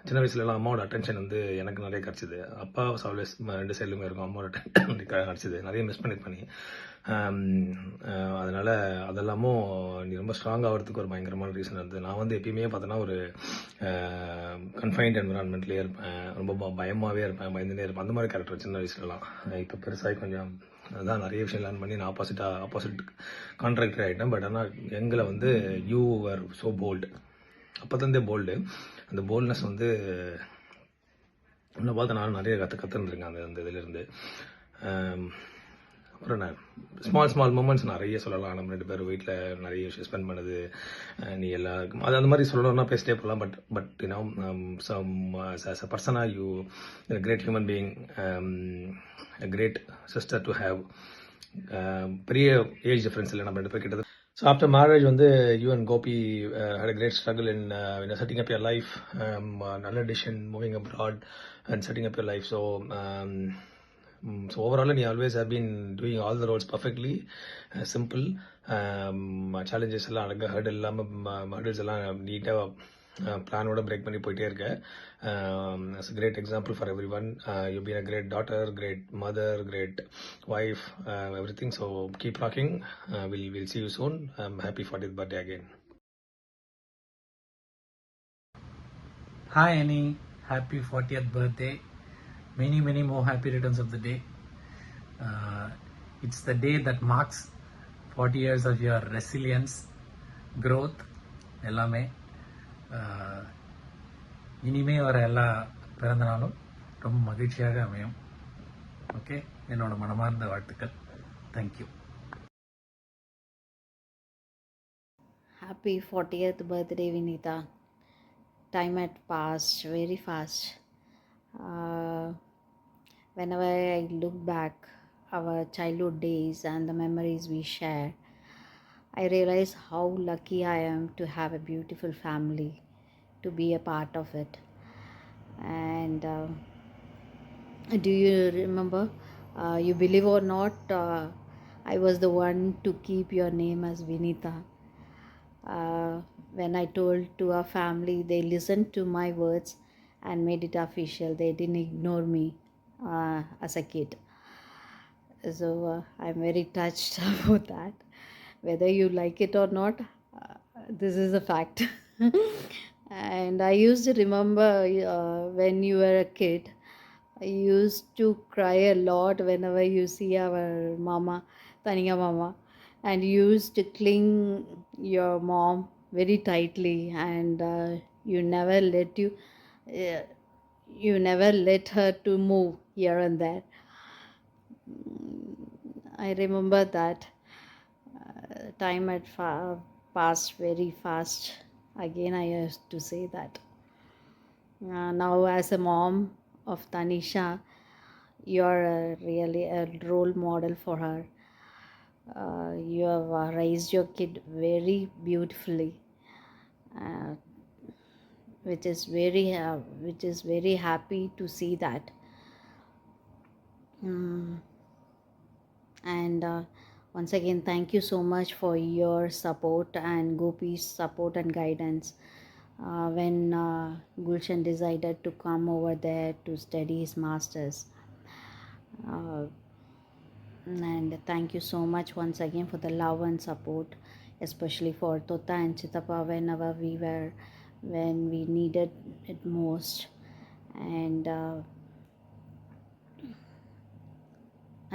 சின்ன வயசுலலாம் அம்மாவோட அட்டென்ஷன் வந்து எனக்கு நிறைய கிடச்சிது. அப்பா ஆல்வேஸ் 2 சைட்லையுமே இருக்கும். அம்மாவோட அட்டென்ஷன் கிடச்சிது, நிறைய மிஸ் பண்ணியிருப்பேன் நீ. அதனால் அதெல்லாமும் நீ ரொம்ப ஸ்ட்ராங் ஆகிறதுக்கு ஒரு பயங்கரமான ரீசன் இருந்தது. நான் வந்து எப்பயுமே பார்த்தோன்னா ஒரு கன்ஃபைன்ட் என்விரான்மெண்ட்லேயே இருப்பேன், ரொம்ப பயமாகவே இருப்பேன், பயந்துட்டே இருப்பேன். அந்த மாதிரி கேரக்டர் சின்ன வயசுலலாம். இப்போ பெருசாகி கொஞ்சம் அதான் நிறைய விஷயம் லேர்ன் பண்ணி நான் ஆப்போசிட் கான்ட்ராக்டர் ஆகிட்டேன். பட் ஆனால் எங்களை வந்து யூ ஆர் ஸோ போல்டு, அப்போ தந்தே போல்டு. அந்த போல்ட்னஸ் வந்து இன்னும் பார்த்து நான் நிறைய கற்றுருந்துருக்கேன் அந்த இதிலேருந்து. அப்புறம் நான் ஸ்மால் மூமெண்ட்ஸ் நிறைய சொல்லலாம். நம்ம 2 பேரும் வீட்டில் நிறைய விஷயம் ஸ்பெண்ட் பண்ணுது, நீ எல்லாருக்கும் அது அந்த மாதிரி சொல்லணும்னா பேசிட்டே போகலாம். But you know as a person you are a great human being, a great sister to have. பெரிய ஏஜ் டிஃப்ரென்ஸ் இல்லை நம்ம 2 பேர் கிட்டது. ஸோ ஆஃப்டர் மேரேஜ் வந்து you and Gopi had a great struggle in setting up your life, நல்ல decision moving abroad and setting up your life. So overall you always have been doing all the roles perfectly, simple. Challenges எல்லாம் அழகாக ஹர்டில்ஸ் எல்லாம் நீட்டாக பிளானோட பிரேக் பண்ணி போயிட்டே இருக்க. It's a great example for everyone. You've been a great daughter, great mother, great wife, everything. So keep rocking. We'll see you soon. Happy 40th birthday again. Hi Annie, happy 40th birthday. Many more happy returns of the day. It's the day that marks 40 years of your resilience, growth, எல்லாமே. இனிமே வர எல்லா பிறந்த நாளும் ரொம்ப மகிழ்ச்சியாக அமையும். ஓகே, என்னோட மனமார்ந்த வாழ்த்துக்கள். Thank you. Happy 40th birthday, Vinita. Time had passed very fast. Whenever I look back our childhood days and the memories we share, I realize how lucky I am to have a beautiful family, to be a part of it. And do you remember, you believe or not, I was the one to keep your name as Vinita. When I told to our family, they listened to my words and made it official. They didn't ignore me as a kid. So I'm very touched about that. Whether you like it or not, this is a fact. And I used to remember when you were a kid, I used to cry a lot whenever you see our mama, Taniya mama, and you used to cling your mom very tightly, and you never let her to move here and there. I remember that. Time had passed very fast. Again, I used to say that. Now, as a mom of Tanisha, you're really a role model for her. You have raised your kid very beautifully, which is very happy to see that. And once again, thank you so much for your support and Gopi's support and guidance when Gulshan decided to come over there to study his masters. And thank you so much once again for the love and support, especially for Tota and Chitappa whenever when we needed it most.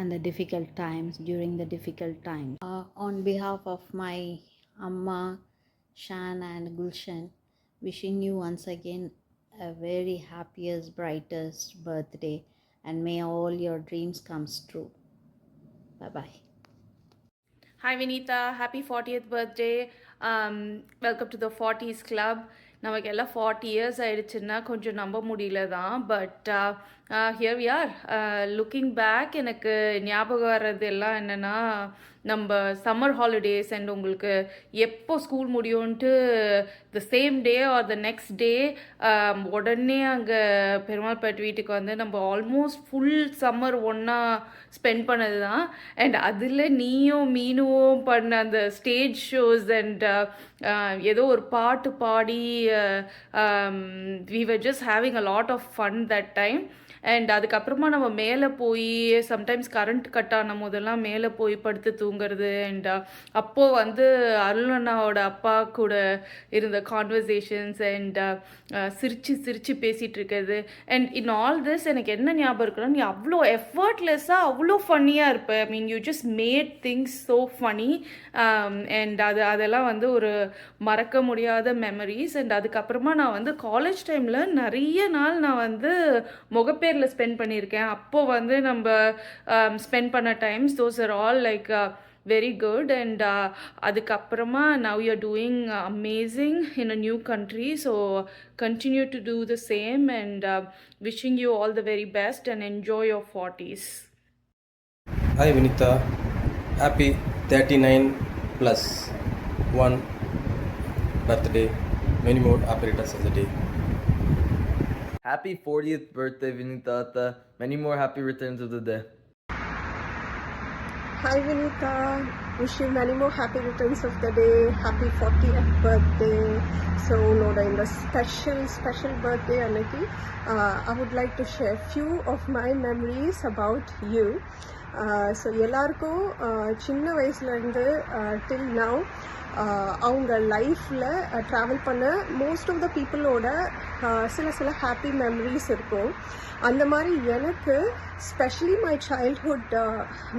And the difficult times, during the difficult times. On behalf of my Amma, Shan and Gulshan, wishing you once again a very happiest, brightest birthday, and may all your dreams come true. Bye-bye. Hi Vinita, happy 40th birthday. Welcome to the 40s club. நமக்கு எல்லாம் 40 இயர்ஸ் ஆகிடுச்சுன்னா கொஞ்சம் நம்ப முடியல தான். But here we are. Looking back எனக்கு ஞாபகம் வர்றது எல்லாம் என்னென்னா, நம்ம சம்மர் ஹாலிடேஸ் அண்ட் உங்களுக்கு எப்போ ஸ்கூல் முடியும்ன்ட்டு the same day or the next day உடனே அங்கே பெருமாள்பேட் வீட்டுக்கு வந்து நம்ம ஆல்மோஸ்ட் ஃபுல் சம்மர் ஒன்றா ஸ்பெண்ட் பண்ணது தான். அண்ட் அதில் நீயும் மீனும் பண்ண அந்த ஸ்டேஜ் ஷோஸ் அண்ட் ஏதோ ஒரு பாட்டு பாடி we were just having a lot of fun that time. And அதுக்கப்புறமா நம்ம மேலே போய் சம்டைம்ஸ் கரண்ட் கட் ஆன போதெல்லாம் மேலே போய் படுத்து தூங்குறது. அண்ட் அப்போது வந்து அருளண்ணாவோட அப்பா கூட இருந்த கான்வர்சேஷன்ஸ் அண்ட் சிரித்து பேசிகிட்டு இருக்கிறது. அண்ட் இன் ஆல் திஸ் எனக்கு என்ன ஞாபகம் இருக்குன்னா, நீ அவ்வளோ எஃபர்ட்லெஸ்ஸாக அவ்வளோ ஃபன்னியாக இருப்ப. I mean you just made things so funny. And அதெல்லாம் வந்து ஒரு மறக்க முடியாத மெமரிஸ். அண்ட் அதுக்கப்புறமா நான் வந்து காலேஜ் டைமில் நிறைய நாள் நான் வந்து முகப்பேரில் ஸ்பெண்ட் பண்ணியிருக்கேன். அப்போது வந்து நம்ம ஸ்பெண்ட் பண்ண times those are all like very good. And அதுக்கப்புறமா now you are doing amazing in a new country. So continue to do the same and wishing you all the very best and enjoy your 40s. Hi Vinita, happy 39+1 birthday. Many more happy returns of the day. Happy 40th birthday, Vinita. Many more happy returns of the day. Hi Vinita, wish you many more happy returns of the day. Happy 40th birthday. So unoda in the special birthday anaki I would like to share few of my memories about you. So எல்லாருக்கும் சின்ன வயசுலேருந்து till now அவங்க லைஃப்பில் ட்ராவல் பண்ண மோஸ்ட் ஆஃப் த பீப்புளோட சில ஹாப்பி மெமரிஸ் இருக்கும். அந்த மாதிரி எனக்கு ஸ்பெஷலி மை சைல்ட்ஹுட்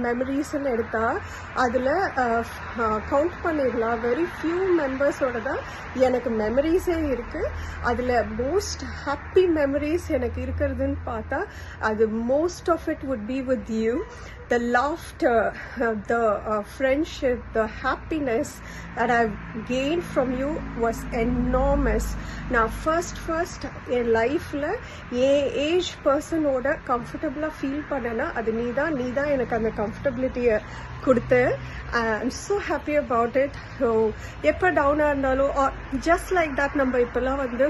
மெமரிஸ்ன்னு எடுத்தால் அதில் கவுண்ட் பண்ணிடலாம். வெரி ஃபியூ மெம்பர்ஸோட தான் எனக்கு மெமரிஸே இருக்குது. அதில் மோஸ்ட் ஹாப்பி மெமரிஸ் எனக்கு இருக்கிறதுன்னு பார்த்தா அது most of it would be with you. The laughter, the friendship, the happiness that I've gained from you was enormous. Now first in life la age person oda comfortable feel பண்ணனா அது நீதான் எனக்கு அந்த comfortability கொடுத்து. I'm so happy about it. So எப்போ டவுனாக இருந்தாலும் just like that நம்ம இப்போல்லாம் வந்து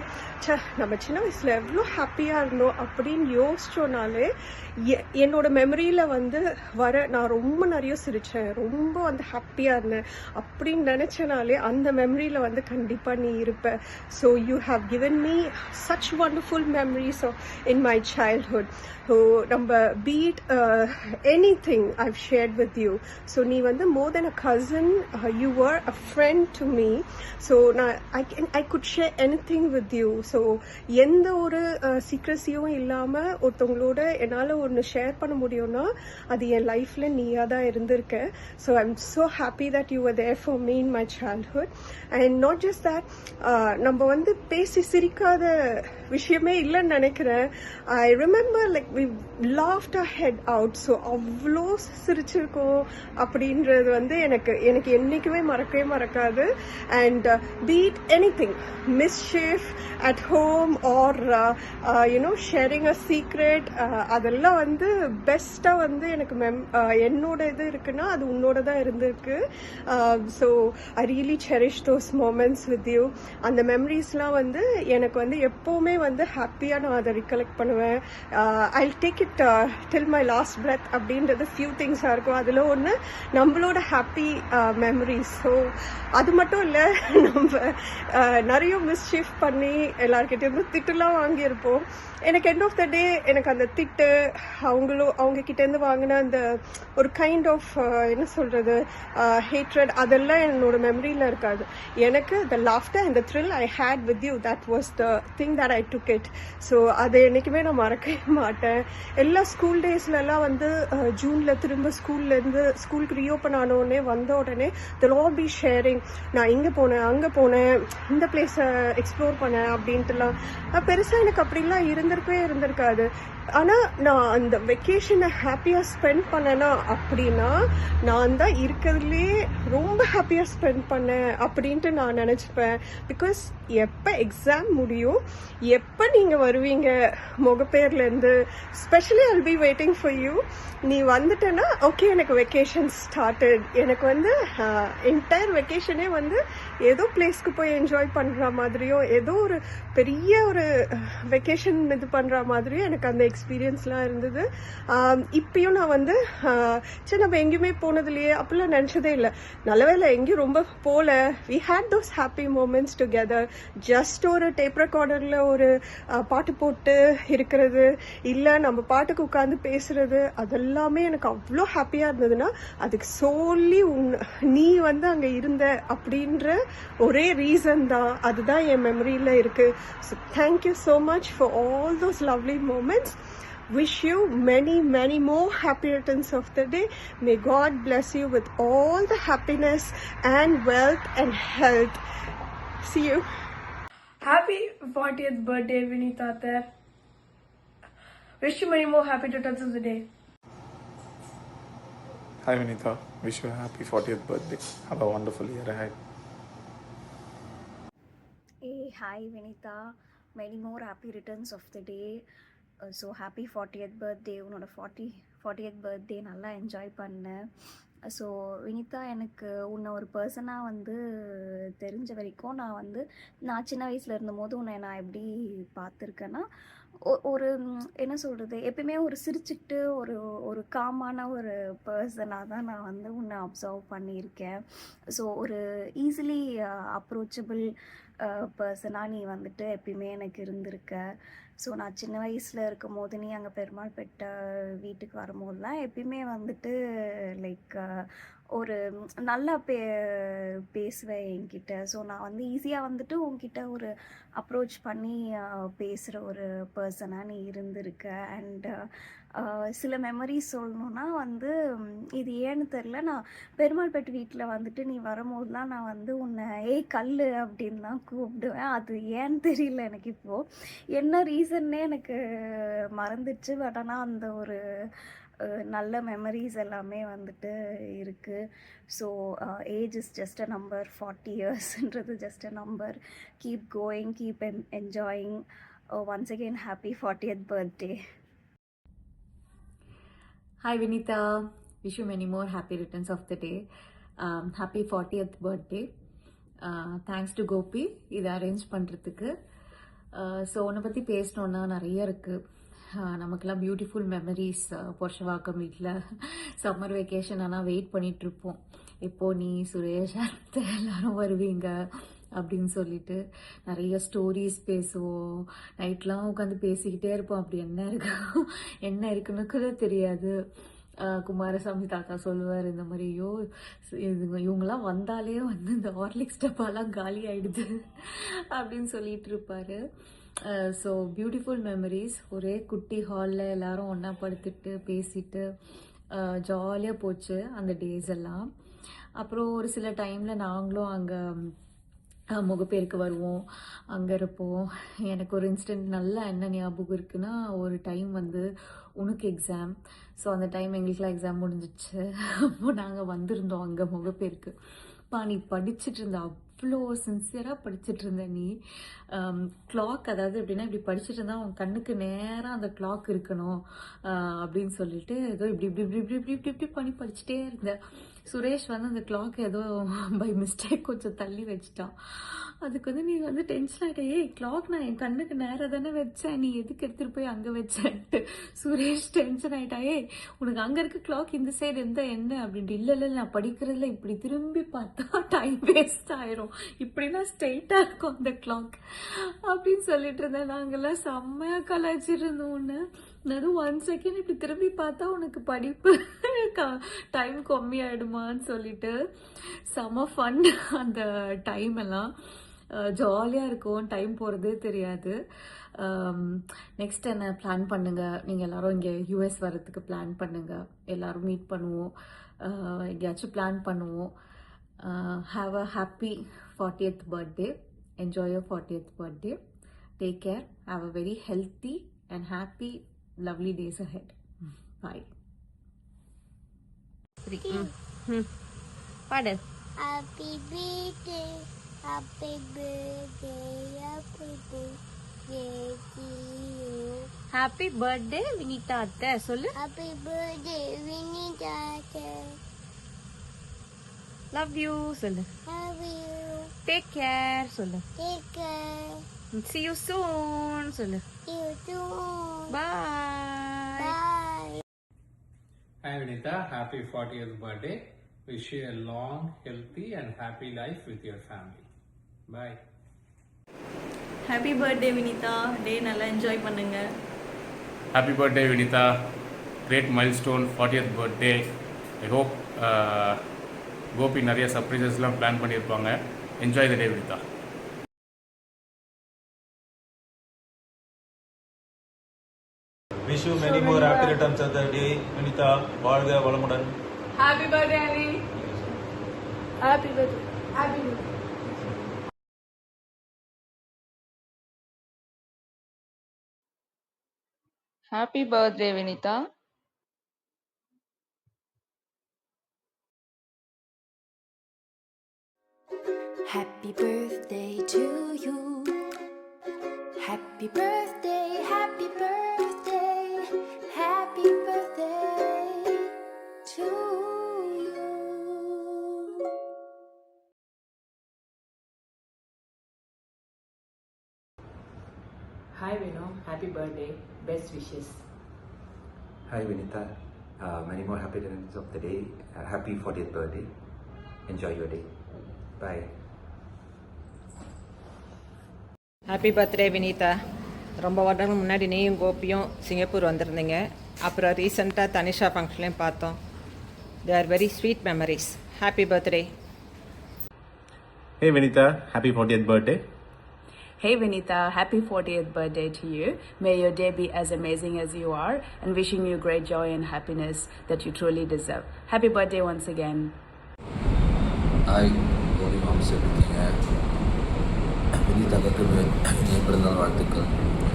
நம்ம சின்ன வயசில் எவ்வளோ ஹாப்பியாக இருந்தோம் அப்படின்னு யோசிச்சோனாலே என்னோட மெமரியில் வந்து நான் ரொம்ப நிறைய சிரித்தேன், ரொம்ப வந்து ஹாப்பியாக இருந்தேன் அப்படின்னு நினச்சனாலே அந்த மெமரியில் வந்து கண்டிப்பாக நீ இருப்ப. So you have given me such wonderful memories in my childhood. So நம்ம be it anything I've shared with you. So நீ வந்து more than a cousin, you were a friend to me. So I could share anything with you. So எந்த ஒரு சீக்ரஸியும் இல்லாமல் ஒருத்தவங்களோட என்னால் ஒன்று ஷேர் பண்ண முடியும்னா அது என் லைஃப்பில் நீயாக தான் இருந்திருக்க. So I'm so happy that you were there for me in my childhood. And not just that, நம்ம வந்து பேசி சிரிக்காத விஷயமே இல்லைன்னு நினைக்கிறேன். I remember like we laughed our head out. So அவ்வளோ சிரிச்சிருக்கோம் அப்படின்றது வந்து எனக்கு என்றைக்குமே மறக்கவே மறக்காது. And be it anything mischief at home or sharing a secret, அதெல்லாம் வந்து பெஸ்ட்டாக வந்து எனக்கு என்னோட இது இருக்குன்னா அது உன்னோட தான் இருந்திருக்கு. So I really cherish those moments with you. அந்த மெமரிஸ்லாம் வந்து எனக்கு வந்து எப்போவுமே வந்து ஹாப்பியாக நான் அதை ரிகலெக்ட் பண்ணுவேன். I take it till my last breadth அப்படின்றது ஃபியூ திங்ஸாக இருக்கும். அதில் ஒன்று நம்மளோட ஹாப்பி மெமரிஸ். ஸோ அது மட்டும் இல்லை, நம்ம நிறைய மிஸ்ஷிஃப் பண்ணி எல்லார்கிட்டேருந்து திட்டுலாம் வாங்கியிருப்போம். எனக்கு எண்ட் ஆஃப் த டே எனக்கு அந்த திட்டு அவங்க கிட்டேருந்து வாங்கின அந்த ஒரு கைண்ட் ஆஃப் என்ன சொல்கிறது ஹேட்ரட் அதெல்லாம் என்னோட மெமரியில் இருக்காது. எனக்கு the laughter and the thrill I had with you, that was the thing that I took it. So அதை என்றைக்குமே நான் மறக்கவே மாட்டேன். எல்லா ஸ்கூல் டேஸ்லலாம் வந்து ஜூனில் திரும்ப ஸ்கூலுக்கு ரீஓப்பன் ஆனோடனே வந்த உடனே they'll all be sharing, நான் இங்கே போனேன் அங்கே போனேன் இந்த பிளேஸை எக்ஸ்ப்ளோர் பண்ணேன் அப்படின்ட்டுலாம். பெருசாக எனக்கு அப்படிலாம் இருந்திருக்காது. ஆனால் நான் அந்த வெக்கேஷனை ஹாப்பியாக ஸ்பெண்ட் பண்ணேன்னா அப்படின்னா நான் தான் இருக்கிறதுலே ரொம்ப ஹாப்பியாக ஸ்பெண்ட் பண்ணேன் அப்படின்ட்டு நான் நினச்சிப்பேன். பிகாஸ் எப்போ எக்ஸாம் முடியும், எப்போ நீங்கள் வருவீங்க முகப்பேர்லேருந்து, specially I'll be waiting for you. நீ வந்துட்டேன்னா ஓகே எனக்கு வெக்கேஷன் ஸ்டார்டட். எனக்கு வந்து என்டையர் வெக்கேஷனே வந்து ஏதோ பிளேஸ்க்கு போய் என்ஜாய் பண்ணுற மாதிரியோ ஏதோ ஒரு பெரிய ஒரு வெக்கேஷன் இது பண்ணுற மாதிரியோ எனக்கு அந்த எக்ஸ்பீரியன்ஸ்லாம் இருந்தது. இப்பயும் நான் வந்து சரி நம்ம எங்கேயுமே போனதுலையே அப்படிலாம் நினச்சதே இல்லை. நல்லவேளை எங்கேயும் ரொம்ப போகல. We had those happy moments together. Just ஒரு டேப் ரெக்கார்டரில் ஒரு பாட்டு போட்டு இருக்கிறது, இல்லை நம்ம பாட்டுக்கு உட்காந்து பேசுறது, அதெல்லாமே எனக்கு அவ்வளோ ஹாப்பியாக இருந்ததுன்னா அதுக்கு சோலி நீ வந்து அங்கே இருந்த அப்படின்ற ஒரே ரீசன் தான். அதுதான் என் மெமரியில் இருக்குது. So thank you so much for all those lovely moments. Wish you many, many more happy returns of the day. May God bless you with all the happiness and wealth and health. See you. Happy 40th birthday, Vinitha. Wish you many more happy returns of the day. Hi Vinitha, wish you a happy 40th birthday. Have a wonderful year ahead. Hey, hi Vinitha. Many more happy returns of the day. So happy 40th birthday. உன்னோட 40th பர்த்டே நல்லா என்ஜாய் பண்ணேன். ஸோ வினிதா, எனக்கு உன்னை ஒரு பர்சனாக வந்து தெரிஞ்ச வரைக்கும் நான் சின்ன வயசில் இருந்தபோது உன்னை நான் எப்படி பார்த்துருக்கேன்னா, ஒரு என்ன சொல்கிறது, எப்பயுமே ஒரு சிரிச்சுக்கிட்டு ஒரு காமான ஒரு பர்சனாக தான் நான் வந்து உன்னை அப்சர்வ் பண்ணியிருக்கேன். ஸோ ஒரு ஈஸிலி அப்ரோச்சபிள் பர்சனாக நீ வந்துட்டு எப்பயுமே எனக்கு இருந்திருக்க. ஸோ நான் சின்ன வயசில் இருக்கும் போது நீ அங்கே பெருமாள்பேட்டை வீட்டுக்கு வரும்போதெல்லாம் எப்பயுமே வந்துட்டு லைக் ஒரு நல்லா பேசுவேன் என்கிட்ட. ஸோ நான் வந்து ஈஸியாக வந்துட்டு உன்கிட்ட ஒரு அப்ரோச் பண்ணி பேசுகிற ஒரு பர்சனாக நீ இருந்திருக்க. அண்ட் சில மெமரிஸ் சொல்லணுன்னா வந்து இது ஏன்னு தெரில, நான் பெருமாள்பேட்டு வீட்டில் வந்துட்டு நீ வரும்போதுலாம் நான் வந்து உன்னை கல் அப்படின்னு தான் கூப்பிடுவேன். அது ஏன்னு தெரியல எனக்கு இப்போது, என்ன ரீசன்னே எனக்கு மறந்துடுச்சு. பட் ஆனால் அந்த ஒரு நல்ல மெமரிஸ் எல்லாமே வந்துட்டு இருக்குது. So age is just a number, 40 இயர்ஸ்ன்றது just a number. Keep going, keep enjoying. Once again happy 40th birthday. Hi Vinitha, wish you many more happy returns of the day. Happy 40th birthday. Thanks to Gopi இதை அரேஞ்ச் பண்ணுறதுக்கு. ஸோ உன்னை பற்றி பேசணுன்னா நிறைய இருக்குது. நமக்கெல்லாம் பியூட்டிஃபுல் மெமரிஸ். பொர்ஷவாக்கம் வீட்டில் சம்மர் வெக்கேஷன் ஆனால் வெயிட் பண்ணிகிட்ருப்போம், எப்போது நீ சுரேஷ் அத்தை எல்லோரும் வருவீங்க அப்படின்னு சொல்லிட்டு நிறைய ஸ்டோரிஸ் பேசுவோம். நைட்லாம் உட்காந்து பேசிக்கிட்டே இருப்போம். அப்படி என்ன இருக்குன்னு கூட தெரியாது. குமாரசாமி தாத்தா சொல்லுவார் இந்த மாதிரி, ஐயோ இவங்கெல்லாம் வந்தாலே வந்து இந்த ஹார்லிக்ஸ் டப்பாலாம் காலி ஆகிடுது அப்படின்னு சொல்லிட்டு இருப்பார். So beautiful memories. ஒரே குட்டி ஹாலில் எல்லாரும் ஒன்றா படுத்துட்டு பேசிட்டு ஜாலியாக போச்சு அந்த டேஸ் எல்லாம். அப்புறம் ஒரு சில டைமில் நாங்களும் அங்கே முகப்பேருக்கு வருவோம், அங்கே இருப்போம். எனக்கு ஒரு இன்ஸ்டன்ட் நல்லா என்ன ஞாபகம் இருக்குன்னா, ஒரு டைம் வந்து உனக்கு எக்ஸாம். ஸோ அந்த டைம் எங்களுக்குலாம் எக்ஸாம் முடிஞ்சிச்சு. அப்போது நாங்கள் வந்திருந்தோம் அங்கே முகப்பேருக்கு. நீ படிச்சுட்டு இருந்த, அவ்வளோ சின்சியராக படிச்சுட்டு இருந்த நீ. கிளாக், அதாவது எப்படின்னா இப்படி படிச்சுட்டு இருந்தால் அவன் கண்ணுக்கு நேராக அந்த கிளாக் இருக்கணும் அப்படின்னு சொல்லிட்டு ஏதோ இப்படி இப்படி இப்படி இப்படி இப்படி இப்படி இப்படி பண்ணி படிச்சுட்டே இருந்தேன். சுரேஷ் வந்து அந்த கிளாக் ஏதோ பை மிஸ்டேக் கொஞ்சம் தள்ளி வச்சுட்டான். அதுக்கு வந்து நீ வந்து டென்ஷன் ஆகிட்டே, கிளாக் நான் என் கண்ணுக்கு நேராக தானே வச்சேன், நீ எதுக்கு எடுத்துகிட்டு போய் அங்கே வச்சேன்ட்டு. சுரேஷ் டென்ஷன் ஆகிட்டா, உனக்கு அங்கே இருக்க கிளாக் இந்த சைடு இருந்தால் என்ன அப்படின்ட்டு. இல்லை நான் படிக்கிறதுல இப்படி திரும்பி பார்த்தா டைம் வேஸ்ட் ஆயிரும், இப்படின்னா ஸ்ட்ரெயிட்டாக இருக்கும் அந்த கிளாக் அப்படின்னு சொல்லிட்டு இருந்தேன். நாங்கள்லாம் செம்மையாக கலாய்ச்சிட்டு இருந்தோம் ஒன்று. அதுவும் 1 செகண்ட் இப்படி திரும்பி பார்த்தா உனக்கு படிப்பு டைம் கம்மியாயிடுமான்னு சொல்லிட்டு செம ஃபன் அந்த டைம் எல்லாம். ஜாலியாக இருக்கும், டைம் போகிறதே தெரியாது. நெக்ஸ்ட் என்ன பிளான் பண்ணுங்கள், நீங்கள் எல்லோரும் இங்கே யூஎஸ் வரத்துக்கு பிளான் பண்ணுங்கள், எல்லோரும் மீட் பண்ணுவோம், எங்கேயாச்சும் பிளான் பண்ணுவோம். Have a happy 40th birthday. Enjoy your 40th birthday. Take care. Have a very healthy and happy lovely days ahead. Bye. Pardon. Happy birthday, happy birthday, happy birthday to you. Happy birthday Vinita அத்தை சொல்லு. Happy birthday, Vinita. Love you சொல்லு. Love you. Take care சொல்லு. Take care. See you soon சொல்லு. See you soon. Bye. Bye. Hi Vinita, happy 40th birthday. Wish you a long, healthy and happy life with your family. Bye. Happy birthday Vinita, day நல்லா என்ஜாய் பண்ணுங்க. Happy birthday Vinita, great milestone 40th birthday. I hope Gopi நிறைய சர்ப்ரைசஸ்லாம் பிளான் பண்ணியிருப்பாங்க. Enjoy the day Vinitha. Wish you many more happy returns of the day, Vinita. வாழ்க வளமுடன். Happy birthday, Annie. Happy birthday. Happy birthday. Happy birthday, Vinita. Happy birthday to you. Happy birthday, happy birthday, happy birthday to you. Hi Vino, happy birthday, best wishes. Hi Vinita, many more happy returns of the day. Happy 40th birthday. Enjoy your day. Bye. Happy birthday Vinitha. ரொம்ப வருடங்கள் முன்னாடி நீயும் கோபியும் சிங்கப்பூர் வந்திருந்தீங்க. அப்புறம் ரீசெண்டாக தனிஷா ஃபங்க்ஷன்லையும் பார்த்தோம். They are very sweet memories. Happy birthday. Hey Vinita, happy 40th birthday. Hey Vinita, happy 40th birthday to you. May your day be as amazing as you are, and wishing you great joy and happiness that you truly deserve. Happy birthday once again. Hi, Gopi மாம்ஸ் எப்படி இருக்கீங்க? வினிதாவுக்கு இனிய பிறந்தநாள் வாழ்த்துக்கள்.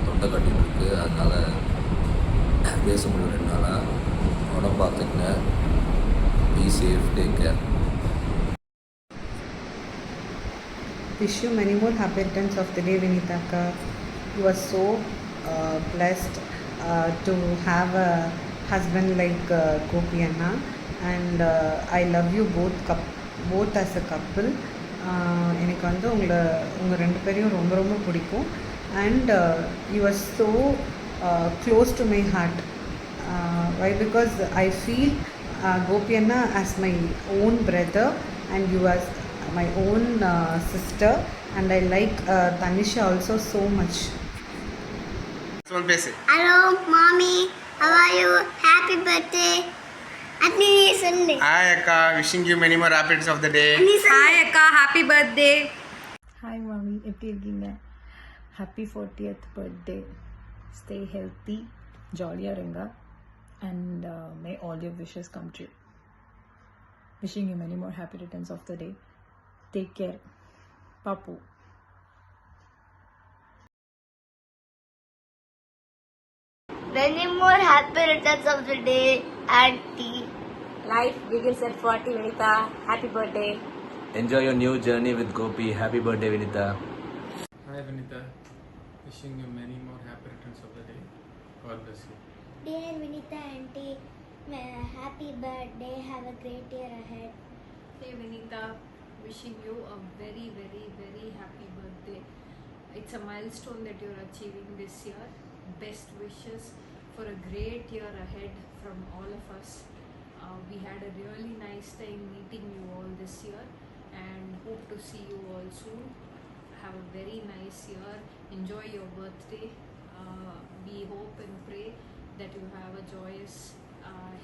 தொண்டை கட்டிட்டு இருக்கு, அதனால பேச முடியல 2 நாளாக. உடம்பு பார்த்துக்குங்க. Be safe, take care. Wish you many more happy returns of the day, Vinitaka. You are so blessed to have a husband like Gopi Anna, and I love you both as a couple. எனக்கு வந்து உங்கள் 2 பேரையும் ரொம்ப ரொம்ப பிடிக்கும். And you are so close to my heart. Why? Because I feel Gopi Anna as my own brother and you as my own sister, and I like Tanisha also so much. Hello, mommy. How are you? Happy birthday. Annie Sunday. Hi Akka, wishing you many more happy returns of the day. Hi Akka, happy birthday. Hi mommy, எப்படி இருக்கீங்க? Happy 40th birthday. Stay healthy, jolly இருங்க, and may all your wishes come true. Wishing you many more happy returns of the day. Take care. Papu. Many more happy returns of the day, Auntie. Life begins at 40, Vinita. Happy birthday. Enjoy your new journey with Gopi. Happy birthday, Vinita. Hi Vinita, wishing you many more happy returns of the day. God bless you. Dear Vinita Auntie, happy birthday. Have a great year ahead. Hey Vinita, wishing you a very, very, very happy birthday. It's a milestone that you're achieving this year. Best wishes for a great year ahead from all of us. We had a really nice time meeting you all this year and hope to see you all soon. Have a very nice year. Enjoy your birthday. We hope and pray that you have a joyous,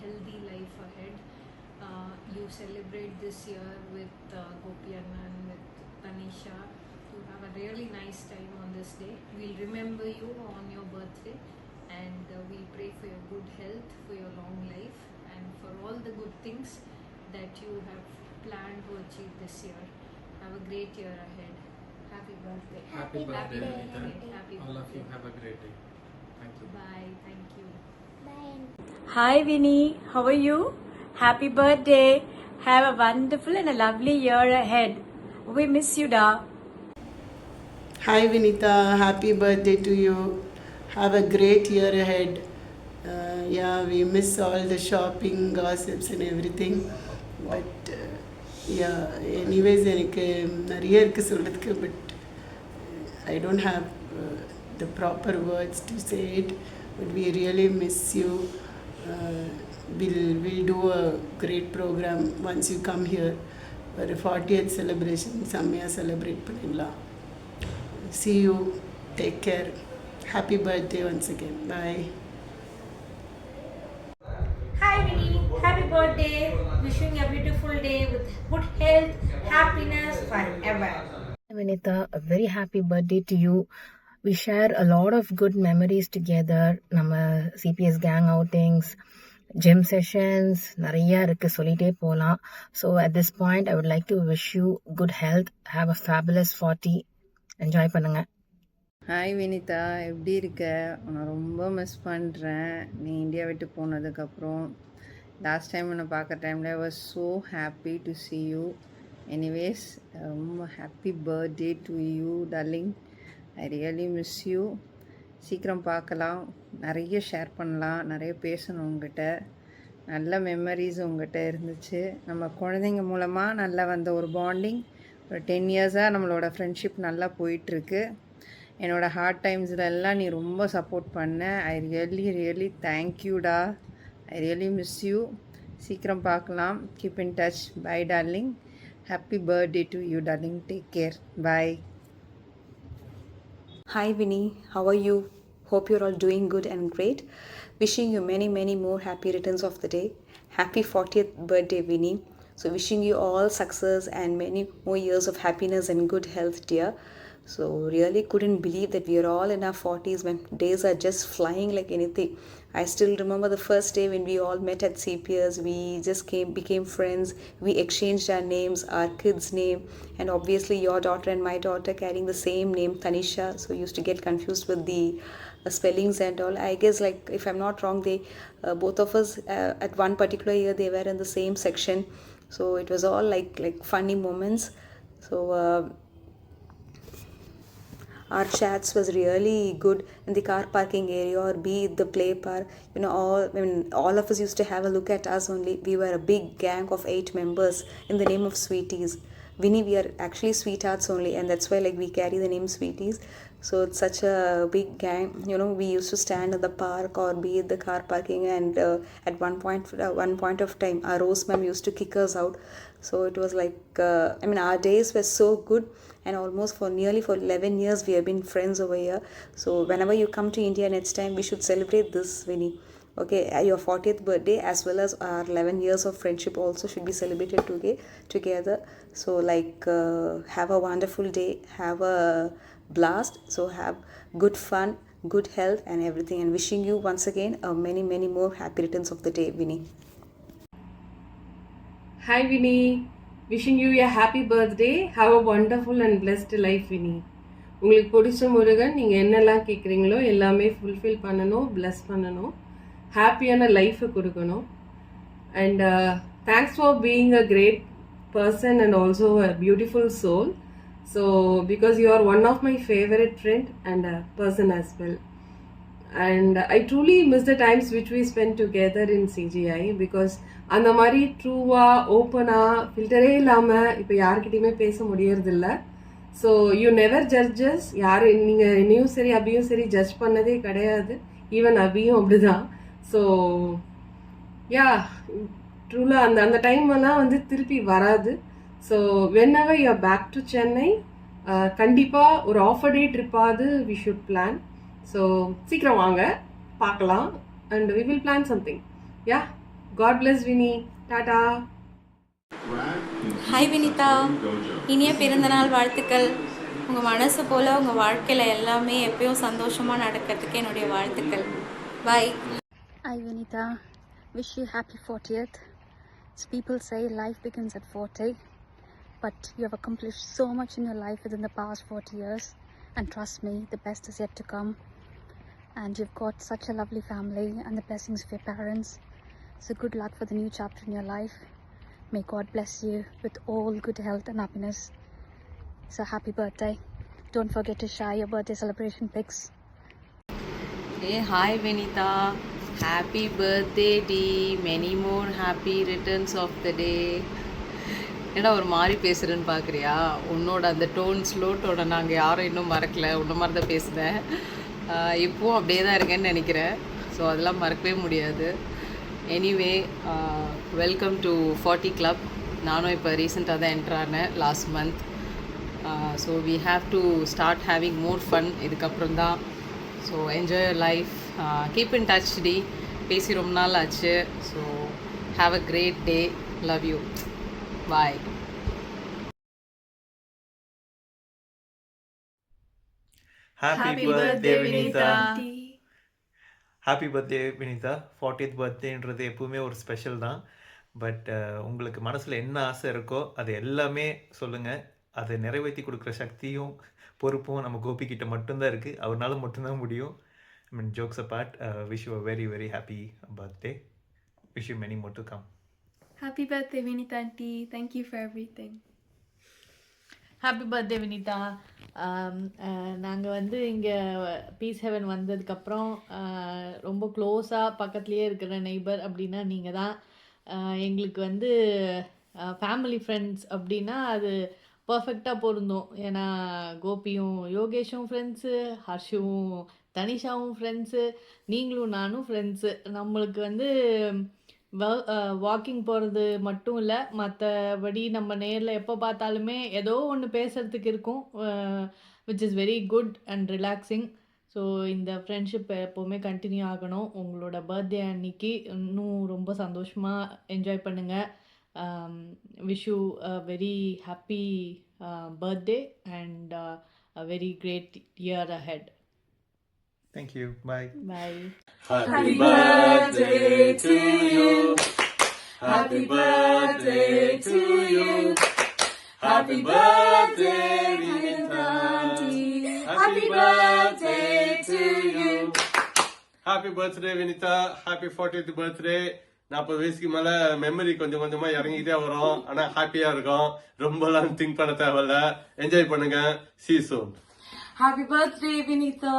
healthy life ahead. You celebrate this year with Gopi Anna and with Tanisha. You have a really nice time on this day. We'll remember you on your birthday, and we pray for your good health, for your long life, and for all the good things that you have planned to achieve this year. Have a great year ahead. Happy birthday. Happy birthday, Vinita. Happy All of birthday. you have a great day. Bye. Thank you. Hi Vinny, how are you? Happy birthday. Have a wonderful and a lovely year ahead. We miss you, da. Hi Vinita, happy birthday to you. Have a great year ahead. Yeah, we miss all the shopping, gossips and everything. But yeah, anyways, எனக்கு நிறைய இருக்கு சொல்றதுக்கு, but I don't have the proper words to say it. But we really miss you. We'll do a great program once you come here. For a 40th celebration, செம்மையா celebrate பண்ணிடலாம். See you. Take care. Happy birthday once again. Bye. Hi Vinny, happy birthday. Wishing you a beautiful day with good health, happiness forever. Vinita, a very happy birthday to you. We share a lot of good memories together. நம்ம CPS gang outings, gym sessions, நிறைய இருக்கு, சொல்லிட்டே போகலாம். So at this point, I would like to wish you good health. Have a fabulous 40. Enjoy பண்ணுங்க. ஹாய் வினிதா, எப்படி இருக்க? நான் ரொம்ப மிஸ் பண்ணுறேன் நீ இந்தியா விட்டு போனதுக்கப்புறம். லாஸ்ட் டைம் உன்னை பார்க்குற டைமில் I was so happy to see you. Anyways, ரொம்ப happy birthday to you darling. I really miss you. சீக்கிரம் பார்க்கலாம், நிறைய ஷேர் பண்ணலாம், நிறைய பேசணும் உங்ககிட்ட. நல்ல மெமரிஸ் உங்ககிட்ட இருந்துச்சு. நம்ம குழந்தைங்க மூலமாக நல்லா வந்த ஒரு பாண்டிங். ஒரு 10 இயர்ஸாக நம்மளோட ஃப்ரெண்ட்ஷிப் நல்லா போயிட்டுருக்கு. என்னோடய ஹார்ட் டைம்ஸில் எல்லாம் நீ ரொம்ப சப்போர்ட் பண்ண. ஐ ரியலி தேங்க்யூடா. I really miss you. சீக்கிரம் பார்க்கலாம். Keep in touch. Bye darling. Happy birthday to you darling. Take care. Bye. Hi Vinny, how are you? Hope you're all doing good and great. Wishing you many more happy returns of the day. Happy 40th birthday Vinny. So wishing you all success and many more years of happiness and good health, dear. So really couldn't believe that we are all in our 40s when days are just flying like anything. I still remember the first day when we all met at CPS. We just became friends. We exchanged our names, our kids' name, and obviously your daughter and my daughter carrying the same name, Tanisha. So used to get confused with the spellings and all. I guess, like, if I'm not wrong, they both of us at one particular year they were in the same section. So it was all like funny moments. So our chats was really good in the car parking area or be it the play park. You know, all of us used to have a look at us only. We were a big gang of 8 members in the name of Sweeties. Vinny, we are actually sweethearts only, and that's why like we carry the name Sweeties. So it's such a big gang. You know, we used to stand at the park or be at the car parking, and at one point of time, our Rose ma'am used to kick us out. So it was like, our days were so good, and almost for 11 years we have been friends over here. So whenever you come to India next time, we should celebrate this, Vinny. Okay, your 40th birthday as well as our 11 years of friendship also should be celebrated together. So like, have a wonderful day, have a blast. So have good fun, good health and everything, and wishing you once again many more happy returns of the day, Vinny. Hi Vinny, wishing you a happy birthday. Have a wonderful and blessed life, Vinny. உங்களுக்கு பிடிச்ச முருகன் நீங்கள் என்னெல்லாம் கேட்குறீங்களோ எல்லாமே ஃபுல்ஃபில் பண்ணணும், bless பண்ணணும், ஹாப்பியான லைஃபை கொடுக்கணும். And thanks for being a great person and also a beautiful soul. So because you are one of my favorite friend and a person as well. And I truly miss the times which we spent together in CGI, because அந்த மாதிரி ட்ரூவாக ஓப்பனாக ஃபில்டரே இல்லாமல் இப்போ யார்கிட்டையுமே பேச முடியறதில்ல. So you never judges. யார் நீங்கள் என்னையும் சரி அபியும் சரி ஜட்ஜ் பண்ணதே கிடையாது. ஈவன் அபியும் அப்படிதான். ஸோ யா, ட்ரூலாக அந்த டைமெல்லாம் வந்து திருப்பி வராது. So whenever you are back to Chennai, கண்டிப்பாக ஒரு ஆஃபர் டே ட்ரிப்பாவது we should plan. ஸோ சீக்கிரம் வாங்க, பார்க்கலாம், and we will plan something. Yeah, God bless Vinny. Tata. Hi Vinitha, இனிய பிறந்தநாள் வாழ்த்துக்கள். உங்கள் மனசு போல் உங்கள் வாழ்க்கையில் எல்லாமே எப்பயும் சந்தோஷமாக நடக்கிறதுக்கு என்னுடைய வாழ்த்துக்கள். பாய். Hi Vinita, wish you happy 40th. So people say life begins at 40, but you have accomplished so much in your life within the past 40 years, and trust me, the best is yet to come. and you've got such a lovely family and the blessings of your parents. So good luck for the new chapter in your life. May God bless you with all good health and happiness. So happy birthday. Don't forget to share your birthday celebration pics. Hey, hi Vinita. Happy birthday, Dee. Many more happy returns of the day. ஏன்னா ஒரு மாதிரி பேசுகிறேன்னு பார்க்குறியா? உன்னோட அந்த டோன் ஸ்லோ டோனை நாங்கள் யாரும் இன்னும் மறக்கலை. உன்ன மாதிரி தான் பேசுகிறேன். இப்போவும் அப்படியே தான் இருக்கேன்னு நினைக்கிறேன். ஸோ அதெல்லாம் மறக்கவே முடியாது. Anyway, welcome to 40 club. நானும் இப்போ ரீசெண்டாக தான் என்ட்ரு ஆனேன் last month. So we have to start having more fun இதுக்கப்புறம் தான். So enjoy your life. Keep in touch டி. பேசி ரொம்ப நாள் ஆச்சு. So have a great day. Love you. Bye. Happy birthday Vinita. Happy birthday Vinita. 40th பர்த்டேன்றது எப்பவுமே ஒரு ஸ்பெஷல் தான். பட் உங்களுக்கு மனசில் என்ன ஆசை இருக்கோ அது எல்லாமே சொல்லுங்கள். அதை நிறைவேற்றி கொடுக்குற சக்தியும் பொறுப்பும் நம்ம கோபிக்கிட்ட மட்டும்தான் இருக்குது. அவரால் மட்டும்தான் முடியும். I mean, jokes apart, wish you a very, very happy birthday. Wish you many more to come. Happy birthday Vinita aunty. Thank you for everything. Happy birthday Vinitha. நாங்கள் வந்து இங்கே பீஸ் ஹெவன் வந்ததுக்கப்புறம் ரொம்ப க்ளோஸாக பக்கத்துலேயே இருக்கிற நெய்பர் அப்படின்னா நீங்கள் தான். எங்களுக்கு வந்து ஃபேமிலி ஃப்ரெண்ட்ஸ் அப்படின்னா அது பர்ஃபெக்டாக பொருந்தும். ஏன்னா கோபியும் யோகேஷும் ஃப்ரெண்ட்ஸு, ஹர்ஷுவும் தனிஷாவும் ஃப்ரெண்ட்ஸு, நீங்களும் நானும் ஃப்ரெண்ட்ஸு. நம்மளுக்கு வந்து வாக்கிங் போகிறது மட்டும் இல்லை, மற்றபடி நம்ம நேரில் எப்போ பார்த்தாலுமே ஏதோ ஒன்று பேசுகிறதுக்கு இருக்கும், which is very good and relaxing. So இந்த ஃப்ரெண்ட்ஷிப் எப்போவுமே கண்டினியூ ஆகணும். உங்களோட பர்த்டே அன்னைக்கு இன்னும் ரொம்ப சந்தோஷமாக என்ஜாய் பண்ணுங்கள். Wish you a very happy birthday and a very great year ahead. Thank you. Bye. Bye. Happy birthday to you. Happy birthday to you. Happy birthday, Vinita. Happy birthday to you. Happy birthday Vinita. Happy 40th birthday. 40 வயசுக்கு மேல மெமரி கொஞ்சம் கொஞ்சமா இறங்கிட்டே வரும். ஆனா ஹாப்பியா இருக்கும். ரொம்பலாம் திங்க் பண்ண தேவையில்ல. என்ஜாய் பண்ணுங்க. See you soon. Happy birthday Vinita.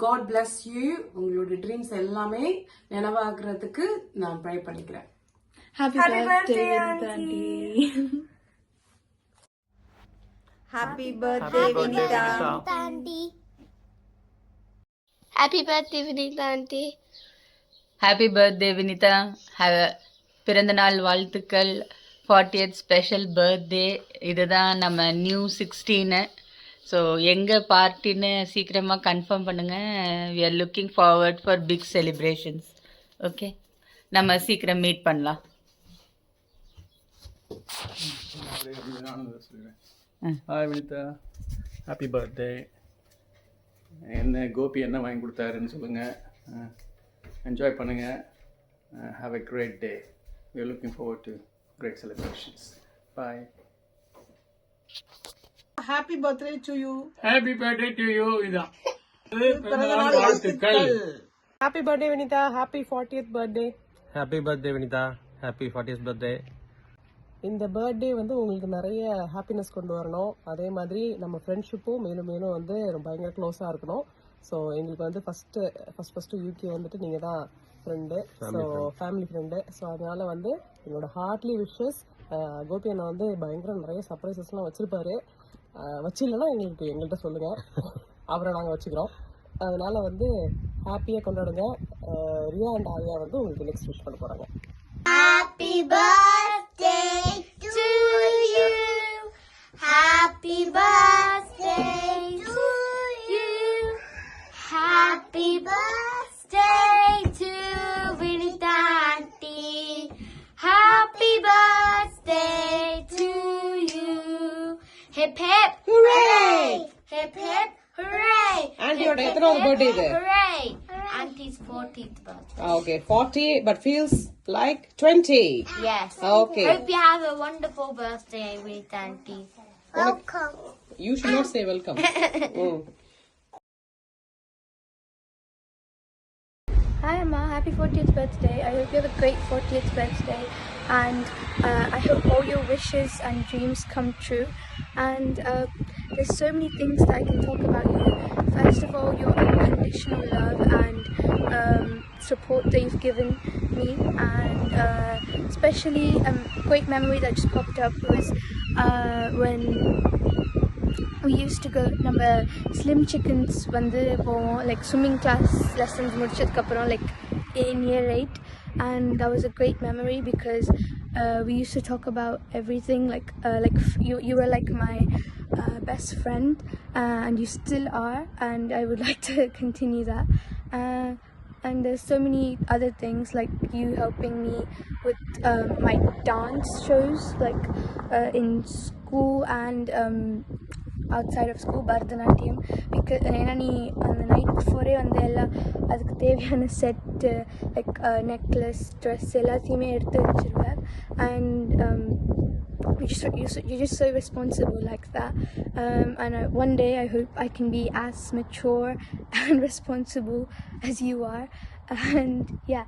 God bless you. உங்களோட ட்ரீம்ஸ் எல்லாமே நினைவாக்குறதுக்கு நான் ட்ரை பண்ணிக்கிறேன். Happy birthday aunty. Happy birthday Vinita. Happy birthday Vinita aunty. Happy birthday Vinitha. பிறந்தநாள் வாழ்த்துக்கள். 40th special birthday. இதுதான் நம்ம நியூ 16. ஸோ எங்கள் பார்ட்டின்னு சீக்கிரமாக கன்ஃபார்ம் பண்ணுங்கள். We are looking forward for big celebrations. Okay, நம்ம சீக்கிரம் மீட் பண்ணலாம். ஹாய் வினிதா. Happy birthday. என்ன கோபி என்ன வாங்கி கொடுத்தாருன்னு சொல்லுங்கள். என்ஜாய் பண்ணுங்கள். Have a great day. We are looking forward to great celebrations. Bye. Happy birthday to you. Happy birthday to you, Vida. Happy birthday Vinita. Happy 40th birthday. Happy birthday Vinita. Happy 40th birthday. இந்த பர்த்டே வந்து உங்களுக்கு நிறைய ஹாப்பினஸ் கொண்டு வரணும். அதே மாதிரி நம்ம ஃப்ரெண்ட்ஷிப்பும் மேலும் மேலும் வந்து பயங்கர க்ளோஸாக இருக்கணும். ஸோ எங்களுக்கு வந்து ஃபஸ்ட்டு யூகே வந்துட்டு நீங்கள் தான் friend. So family friend. So அதனால வந்து என்னோட ஹார்ட்லி விஷஸ். கோபி அண்ணா வந்து பயங்கர நிறைய சர்ப்ரைசஸ்லாம் வச்சுருப்பாரு. வச்சில்லைன்னா எங்கள்கிட்ட சொல்லுங்கள், அவரை நாங்கள் வச்சுக்கிறோம். அதனால வந்து ஹாப்பியாக கொண்டாடுங்க. ரியா அண்ட் ஆர்யா வந்து உங்களுக்கு நெக்ஸ்ட் விஷ் பண்ண போகிறாங்க. Happy birthday to you. Happy birthday to you. Happy birthday to Vinita aunty. Happy birthday to you. Hip hip hooray! Hip hip hooray! ஆண்டியோட எத்தனாவது பர்த்டே இது? Hooray! Auntie's 40th birthday. Okay, 40 but feels like 20. Yes. Okay. Hope you have a wonderful birthday with auntie. Welcome. You should not say welcome. Hi Amma, happy 40th birthday. I hope you have a great 40th birthday, and I hope all your wishes and dreams come true. And there's so many things that I can talk about you. First of all, your unconditional love and support that you've given me, and especially a great memory that just popped up was when we used to go நம்ம slim chickens வந்து போவோம், like swimming class lessons முடிச்சதுக்கு அப்புறம், like in year 8, and that was a great memory because we used to talk about everything, like you were like my best friend, and you still are, and I would like to continue that. And there's so many other things, like you helping me with my dance shows, like in school and outside of school, Bharatanatyam, because ஏன்னா நீ அந்த நைட் பிஃபோரே வந்து எல்லாம் அதுக்கு தேவையான செட்டு, லைக் நெக்லஸ், ட்ரெஸ் எல்லாத்தையுமே எடுத்து வச்சிருவேன். And you're just so responsible like that, and one day I hope I can be as mature and responsible as you are. And yeah,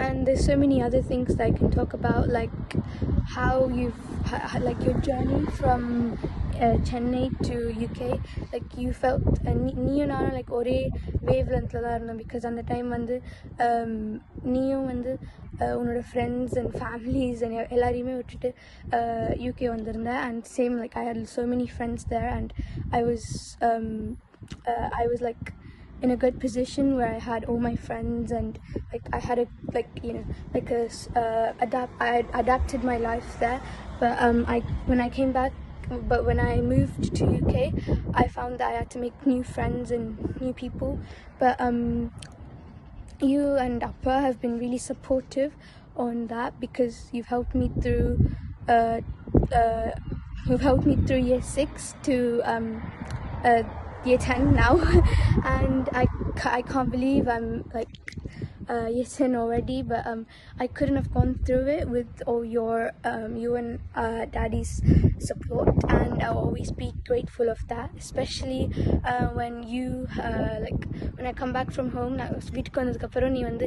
and there's so many other things that I can talk about, like how you've like your journey from Chennai to UK, like you felt நீயும் நானும் like ஒரே wavelengthல தான் இருந்தோம், because அந்த டைம் வந்து நீயும் வந்து உன்னோட ஃப்ரெண்ட்ஸ் அண்ட் ஃபேமிலிஸ் அண்ட் எல்லாரையுமே விட்டுட்டு UK வந்திருந்தேன். And same, like I had so many friends there, and I was like in a good position where I had all my friends, and like I had a I adapted my life there. But when I moved to UK, I found that I had to make new friends and new people. But you and Appa have been really supportive on that, because you've helped me through year 6 to year 10 now. And I can't believe I'm like year 10 already, but I couldn't have gone through it with all your you and Daddy's support, and I'll always be grateful of that, especially when you like when I come back from home, நான் வீட்டுக்கு வந்ததுக்கு அப்புறம் நீ வந்து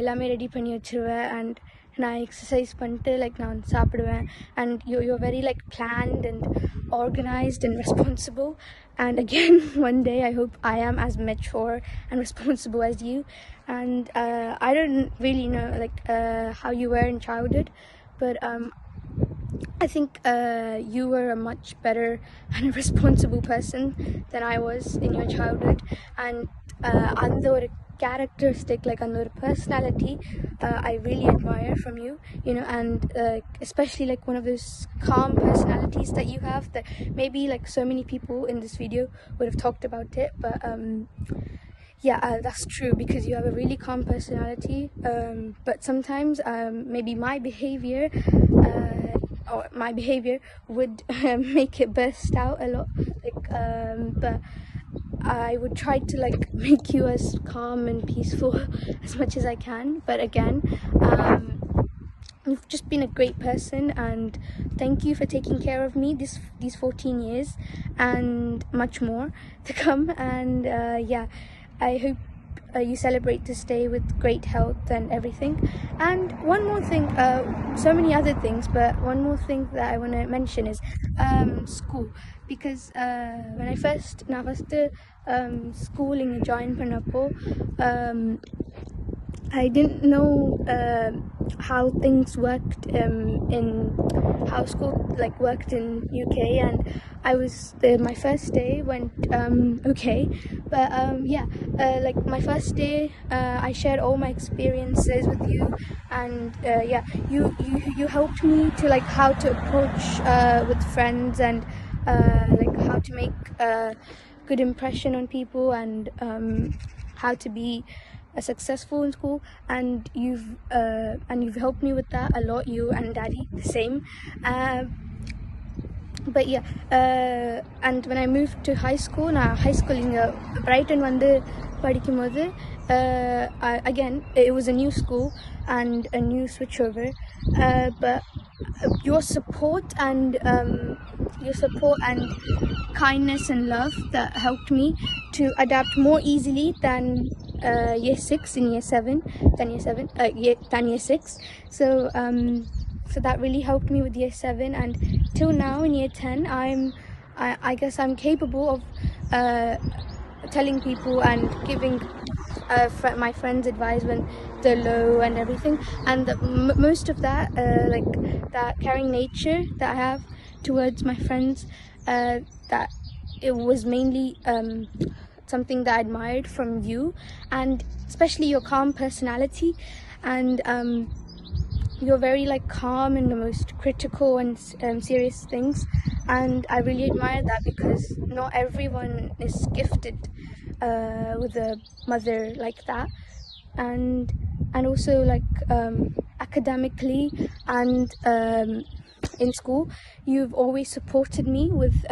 எல்லாமே ரெடி பண்ணி வச்சிருவேன், and நான் எக்ஸசைஸ் பண்ணிட்டு லைக் நான் வந்து சாப்பிடுவேன். And you're very like planned and organized and responsible. And again, one day I hope I am as mature and responsible as you. And I don't really know like how you were in childhood, but I think you were a much better and a responsible person than I was in your childhood. And அந்த ஒரு characteristic, like another personality, I really admire from you, you know. And especially like one of those calm personalities that you have, that maybe like so many people in this video would have talked about it, but yeah, that's true, because you have a really calm personality, but sometimes maybe my behavior would make it burst out a lot, like but I would try to like make you as calm and peaceful as much as I can. But again, you've just been a great person, and thank you for taking care of me these 14 years and much more to come. And yeah, I hope you celebrate this day with great health and everything. And one more thing, so many other things, but one more thing that I want to mention is school, because when I first schooling join பண்ணப்போ I didn't know how things worked in how school like worked in UK, and I was my first day went okay, but yeah, like my first day I shared all my experiences with you, and yeah, you helped me to like how to approach with friends, and like how to make a good impression on people, and how to be successful in school. And you've helped me with that a lot, you and Daddy the same. But yeah, and when I moved to high school, நான் high school இங்கே பிரைட்டன் வந்து படிக்கும்போது again it was a new school, and a new switchover. But your support and kindness and love that helped me to adapt more easily than year 6 in year 7 than year 6. So that really helped me with year 7, and till now in year 10 I guess I'm capable of telling people and giving my friends advice when they're low and everything, and most of that like that caring nature that I have towards my friends, that it was mainly something that I admired from you, and especially your calm personality, and you're very like calm in the most critical and serious things, and I really admire that, because not everyone is gifted with a mother like that, and also like academically and in school you've always supported me with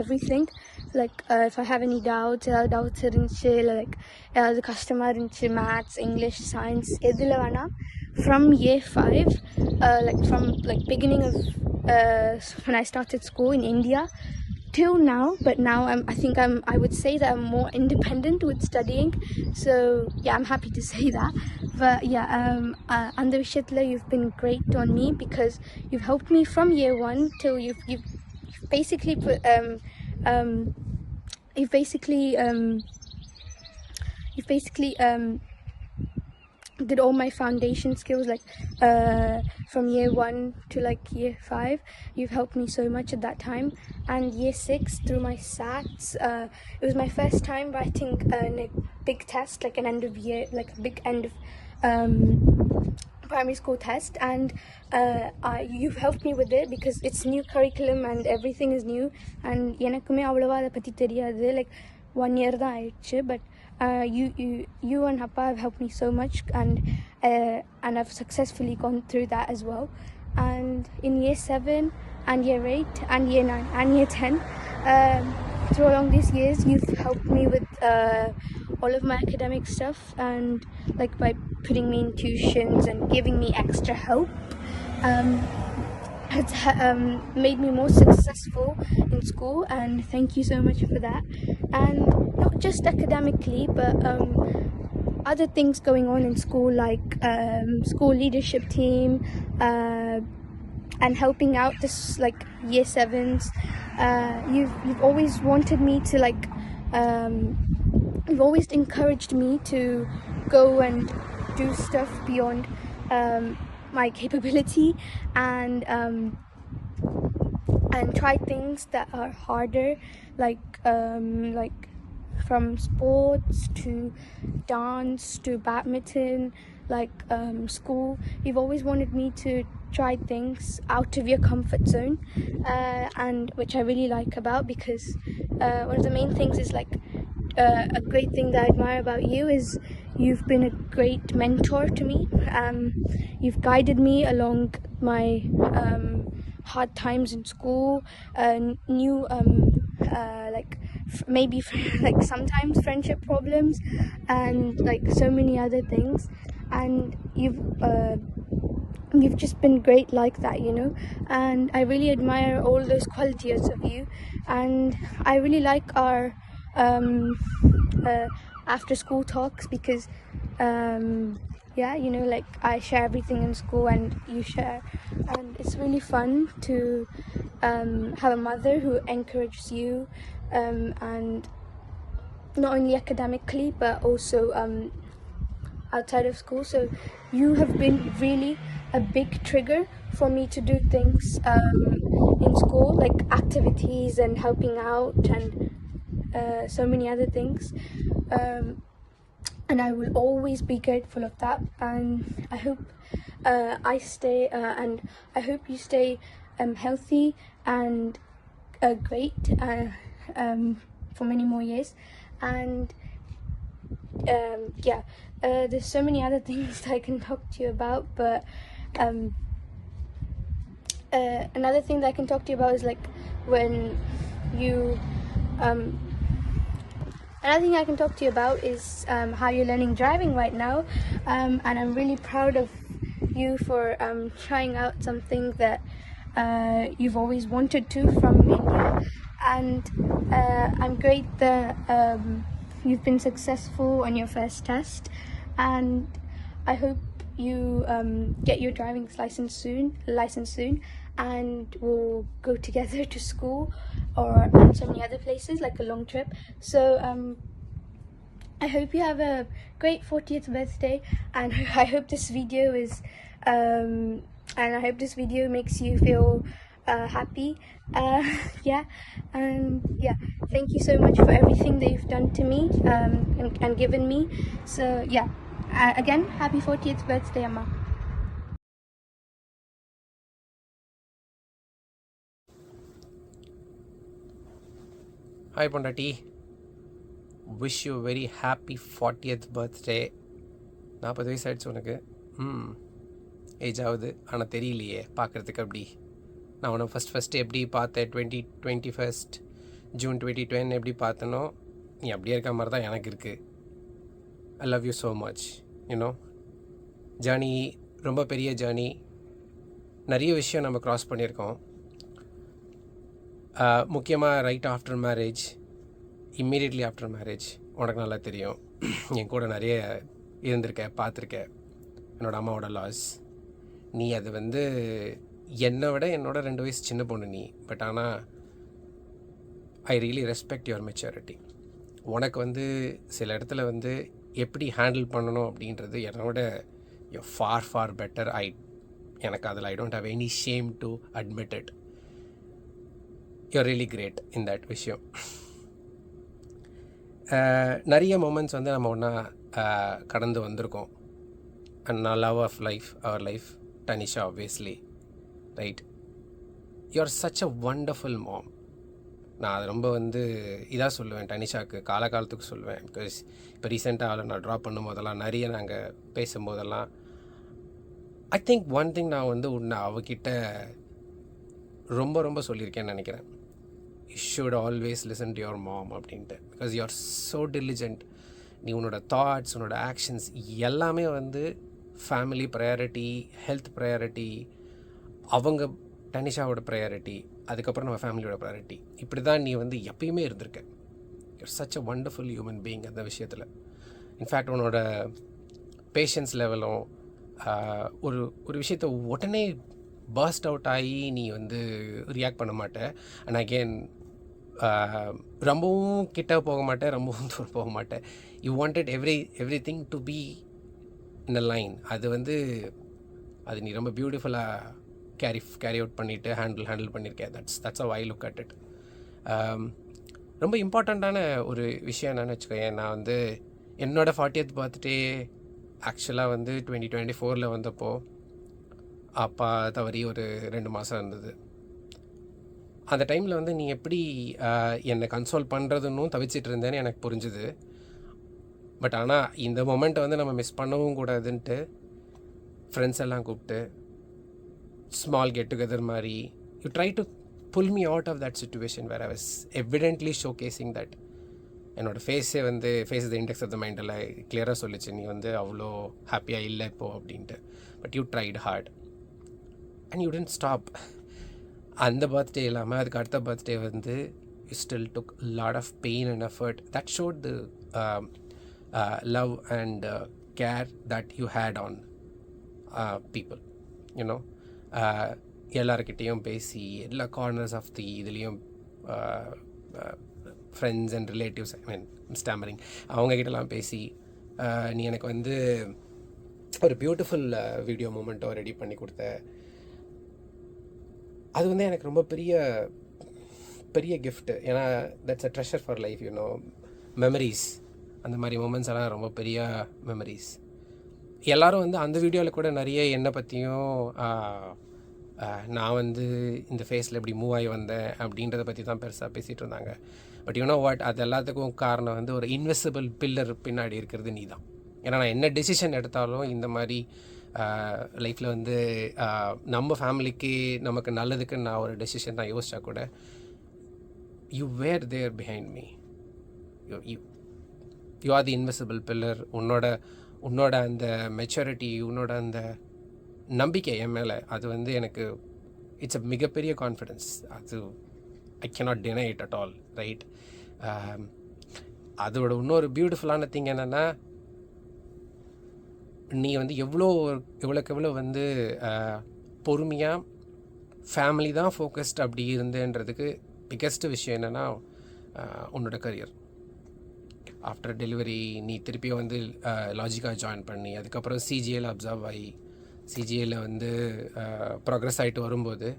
everything. Like if I have any doubts, like the customer in maths, English, science, from year 5, like from like beginning of when I started school in India till now, but now I would say that I'm more independent with studying. So yeah, I'm happy to say that. But yeah, under Vishitla, you've been great on me, because you've helped me from year 1 till you've basically put you've basically did all my foundation skills, like from year 1 to like year 5. You've helped me so much at that time. And year 6, through my SATs, it was my first time writing a big test, like an end of year, like a big end of primary school test, and you've helped me with it because it's new curriculum and everything is new, and எனக்குமே அவ்வளவா அதை பற்றி தெரியாது, like 1 year தான் ஆயிடுச்சு, but you and Appa have helped me so much, and I've successfully gone through that as well. And in year 7 and year 8 and year 9 and year 10, through along these years you've helped me with all of my academic stuff, and like by putting me in tuitions and giving me extra help, has made me more successful in school, and thank you so much for that. And not just academically, but other things going on in school, like school leadership team, and helping out this like year 7s. You've always wanted me to like you've always encouraged me to go and do stuff beyond my capability, and try things that are harder, like from sports to dance to badminton, like school. You've always wanted me to try things out of your comfort zone, and which I really like about, because one of the main things is like a great thing that I admire about you is you've been a great mentor to me. You've guided me along my hard times in school, new like maybe like sometimes friendship problems, and like so many other things, and you've just been great like that, you know, and I really admire all those qualities of you. And I really like our after school talks, because yeah, you know, like I share everything in school and you share, and it's really fun to have a mother who encourages you, and not only academically but also outside of school. So you have been really a big trigger for me to do things in school, like activities and helping out, and so many other things, and I will always be grateful of that. And I hope I stay and I hope you stay healthy and great for many more years. And yeah, there's so many other things that I can talk to you about, but another thing that I can talk to you about is like when you another thing I can talk to you about is how you're learning driving right now, and I'm really proud of you for trying out something that you've always wanted to from India. And I'm great that you've been successful on your first test, and I hope you get your driving license soon, and we'll go together to school or so many other places, like a long trip. So I hope you have a great 40th birthday, and I hope this video makes you feel happy. Yeah, thank you so much for everything that you've done to me and given me. So yeah, again, happy 40th birthday, Amma. Hi பொண்டாட்டி, wish you very happy 40th birthday. 40 வயசு ஆகிடுச்சு உனக்கு. ஏஜ் ஆகுது, ஆனால் தெரியலையே பார்க்குறதுக்கு. அப்படி நான் உன்னை ஃபஸ்ட்டு எப்படி பார்த்தேன் 21 ஜூன் 2010 எப்படி பார்த்தனோ நீ அப்படியே இருக்க மாதிரி தான் எனக்கு இருக்குது. I love you so much. You know, journey ரொம்ப பெரிய ஜேர்னி, நிறைய விஷயம் நம்ம க்ராஸ் பண்ணியிருக்கோம். முக்கியமாக right after marriage, immediately after marriage உனக்கு நல்லா தெரியும். என் கூட நிறைய இருந்திருக்க, பார்த்துருக்க. என்னோடய அம்மாவோட லாஸ். நீ அது என்னை விட என்னோட 2 வயசு சின்ன பொண்ணு நீ. பட் ஆனால் I really respect your maturity. உனக்கு சில இடத்துல எப்படி ஹேண்டில் பண்ணணும் அப்படின்றது என்னோட ஃபார் ஃபார் பெட்டர். எனக்கு அதில் I don't have any shame to admit it. You're really great in that விஷயம். நிறைய மூமெண்ட்ஸ் நம்ம ஒன்றா கடந்து வந்திருக்கோம். அண்ட் நான் love of life, our life, Tanisha obviously, right? You are such a wonderful mom. நான் அது ரொம்ப இதாக சொல்லுவேன், டனிஷாவுக்கு காலகாலத்துக்கு சொல்லுவேன். பிகாஸ் இப்போ ரீசெண்டாக அவளை நான் ட்ராப் பண்ணும்போதெல்லாம், நிறைய நாங்கள் பேசும்போதெல்லாம், ஐ திங்க் ஒன் திங் நான் உன்னை அவகிட்ட ரொம்ப ரொம்ப சொல்லியிருக்கேன்னு நினைக்கிறேன். You should always listen to your mom அப்படின்ட்டு. Because you are so diligent. நீ உன்னோட தாட்ஸ், உன்னோட ஆக்ஷன்ஸ் எல்லாமே ஃபேமிலி ப்ரையாரிட்டி, ஹெல்த் ப்ரையாரிட்டி, அவங்க டனிஷாவோட ப்ரையாரிட்டி, அதுக்கப்புறம் நம்ம ஃபேமிலியோட ப்ரையாரிட்டி. இப்படி தான் நீ எப்பயுமே இருந்திருக்க. You are such a wonderful human being அந்த விஷயத்தில். இன்ஃபேக்ட் உன்னோட பேஷன்ஸ் லெவலும், ஒரு விஷயத்தை உடனே பர்ஸ்ட் அவுட் ஆகி நீ ரியாக்ட் பண்ண மாட்டேன். அண்ட் அகெயின் ரொம்பவும் கிட்ட போக மாட்டேன், ரொம்பவும் தூரம் போக மாட்டேன். You wanted every thing to be in a line. அது நீ ரொம்ப பியூட்டிஃபுல்லாக கேரி அவுட் பண்ணிவிட்டு ஹேண்டில் பண்ணியிருக்கேன். That's how I look at it. ரொம்ப இம்பார்ட்டண்ட்டான ஒரு விஷயம் என்னென்னு வச்சுக்கோயேன். நான் என்னோடய 40th பர்த்டே ஆக்சுவலாக 2024 வந்தப்போ அப்பா தவறி ஒரு 2 மாதம் இருந்தது. அந்த டைமில் நீ எப்படி என்னை கன்சோல் பண்ணுறதுன்னு தவிச்சிட்டு இருந்தேன்னு எனக்கு புரிஞ்சுது. பட் ஆனால் இந்த மொமெண்ட்டை நம்ம மிஸ் பண்ணவும் கூடாதுன்ட்டு ஃப்ரெண்ட்ஸ் எல்லாம் கூப்பிட்டு ஸ்மால் கெட் டுகெதர் மாதிரி you try to pull me out of that situation where I was evidently showcasing that. என்னோடய ஃபேஸே face the index of the மைண்டில் கிளியராக சொல்லிச்சு, நீ அவ்வளோ ஹாப்பியாக இல்லை இப்போது அப்படின்ட்டு. But you tried hard and you didn't stop. அந்த பர்த்டே இல்லாமல் அதுக்கு அடுத்த birthday you still took lot of pain and effort. That showed the love and care that you had on people. You know, எல்லாருக்கிட்டேயும் பேசி எல்லா கார்னர்ஸ் ஆஃப் தி இதுலேயும் friends and relatives, I mean stammering, அவங்கக்கிட்டலாம் பேசி நீ எனக்கு ஒரு பியூட்டிஃபுல் வீடியோ மூமெண்ட்டோ ரெடி பண்ணி கொடுத்த. அது எனக்கு ரொம்ப பெரிய கிஃப்ட்டு. ஏன்னா that's a treasure for life, you know. Memories, அந்த மாதிரி மூமெண்ட்ஸ் எல்லாம் ரொம்ப பெரிய மெமரிஸ். எல்லோரும் அந்த வீடியோவில் கூட நிறைய என்னை பற்றியும் நான் இந்த ஃபேஸில் எப்படி மூவ் ஆகி வந்தேன் அப்படின்றத பற்றி தான் பெருசாக பேசிகிட்டு இருந்தாங்க. பட் யூனோ வாட், அது எல்லாத்துக்கும் காரணம் ஒரு இன்விசிபிள் பில்லர் பின்னாடி இருக்கிறது நீ தான். ஏன்னா நான் என்ன டெசிஷன் எடுத்தாலும் இந்த மாதிரி லைஃப்பில் நம்ம ஃபேமிலிக்கு நமக்கு நல்லதுக்கு நான் ஒரு டெசிஷன் நான் யோசித்தா கூட you were there behind me. You are the invisible pillar. உன்னோட அந்த மெச்சூரிட்டி, உன்னோட அந்த நம்பிக்கை என் மேலே அது வந்து எனக்கு இட்ஸ் அ மிகப்பெரிய கான்ஃபிடென்ஸ். அது I cannot deny it at all, right? அதோட இன்னொரு பியூட்டிஃபுல்லான திங் என்னென்னா, நீ வந்து எவ்வளோக்கு எவ்வளோ வந்து பொறுமையாக ஃபேமிலி தான் ஃபோக்கஸ்ட் அப்படி இருந்தேன்றதுக்கு பிக்கஸ்ட்டு விஷயம் என்னென்னா உன்னோட கரியர். ஆஃப்டர் டெலிவரி நீ திருப்பியும் வந்து லாஜிக்காக ஜாயின் பண்ணி அதுக்கப்புறம் சிஜிஏல அப்சர்வ் ஆகி சிஜிஏல வந்து ப்ராக்ரெஸ் ஆகிட்டு வரும்போது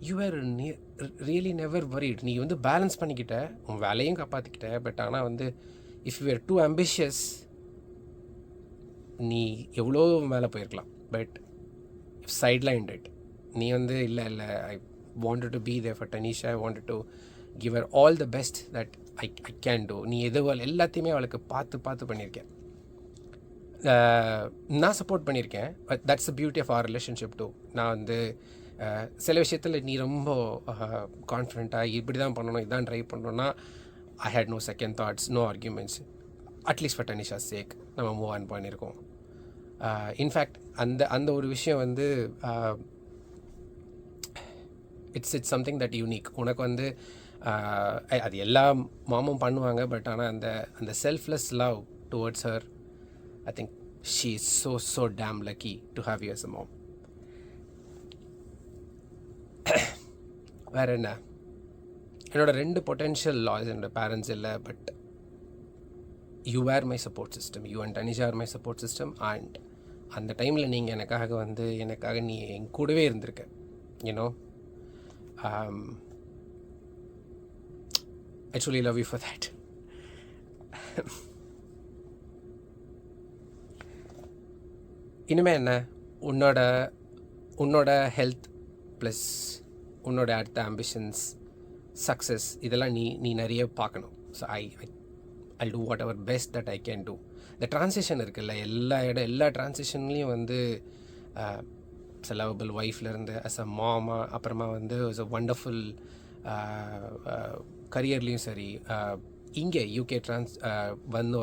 you are really never worried. நீ வந்து பேலன்ஸ் பண்ணிக்கிட்ட, உன் வேலையும் காப்பாற்றிக்கிட்ட. பட் ஆனால் வந்து if you are too ambitious நீ எவ்வளோ மேலே போயிருக்கலாம். But sideline it. நீ வந்து இல்லை I wanted to be there for Tanisha. I wanted to give her all the best that I can do. நீ எல்லாத்தையுமே அவளுக்கு பார்த்து பண்ணியிருக்கேன். நான் சப்போர்ட் பண்ணியிருக்கேன். But that's the beauty of our relationship too. நான் வந்து சில விஷயத்தில் நீ ரொம்ப கான்ஃபிடென்ட்டாக இப்படி தான் பண்ணணும், இதான் ட்ரை பண்ணணும்னா I had no second thoughts, no arguments. At least for Tanisha sake நம்ம மூவ் ஆன் பண்ணியிருக்கோம். இன்ஃபேக்ட் அந்த ஒரு விஷயம் வந்து இட்ஸ் சம்திங் தட் யூனிக். உனக்கு வந்து அது எல்லா மாமும் பண்ணுவாங்க. பட் ஆனால் அந்த selfless love towards her, I think she is so damn lucky to have you as a mom. வேறு என்ன, என்னோடய 2 பொட்டென்ஷியல் லாஸ் என்னோட பேரண்ட்ஸ் இல்லை. But you are my support system. You and Tanisha are my support system. And அந்த டைமில் நீங்கள் எனக்காக நீ என் கூடவே இருந்திருக்க. You know, I truly love you for that. இனிமேல் என்ன, உன்னோட ஹெல்த் ப்ளஸ் உன்னோட அடுத்த ஆம்பிஷன்ஸ், சக்ஸஸ் இதெல்லாம் நீ நிறைய பார்க்கணும். So I do whatever best that I can do. இந்த ட்ரான்சிஷன் இருக்குல்ல, எல்லா ட்ரான்சிஷன்லேயும் வந்து லவபிள் ஒய்ஃப்லேருந்து அஸ் அ மாமா, அப்புறமா வந்து அஸ் அ வண்டர்ஃபுல் கரியர்லேயும் சரி, இங்கே யூகே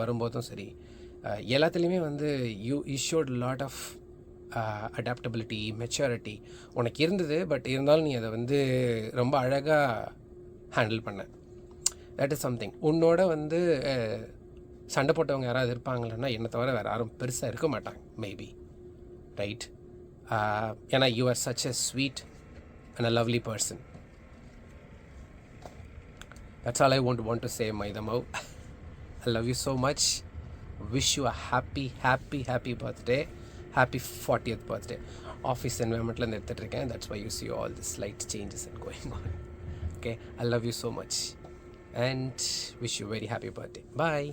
வரும்போதும் சரி, எல்லாத்துலேயுமே வந்து you showed lot of adaptability, maturity உனக்கு இருந்தது. பட் இருந்தாலும் நீ அதை வந்து ரொம்ப அழகாக ஹேண்டில் பண்ண. That is something. உன்னோட வந்து சண்டை போட்டவங்க யாராவது இருப்பாங்களன்னா என்னை தவிர வேறு யாரும் பெருசாக இருக்க மாட்டாங்க மேபி, ரைட்? ஏன்னா you are such a sweet and a lovely person. That's all I want to say, Maidamav. I love you so much. Wish you a happy birthday. Happy 40th birthday. Office environment la nirthittirukken. That's why you see all the slight changes and going on. Okay, I love you so much and wish you a very happy birthday. Bye.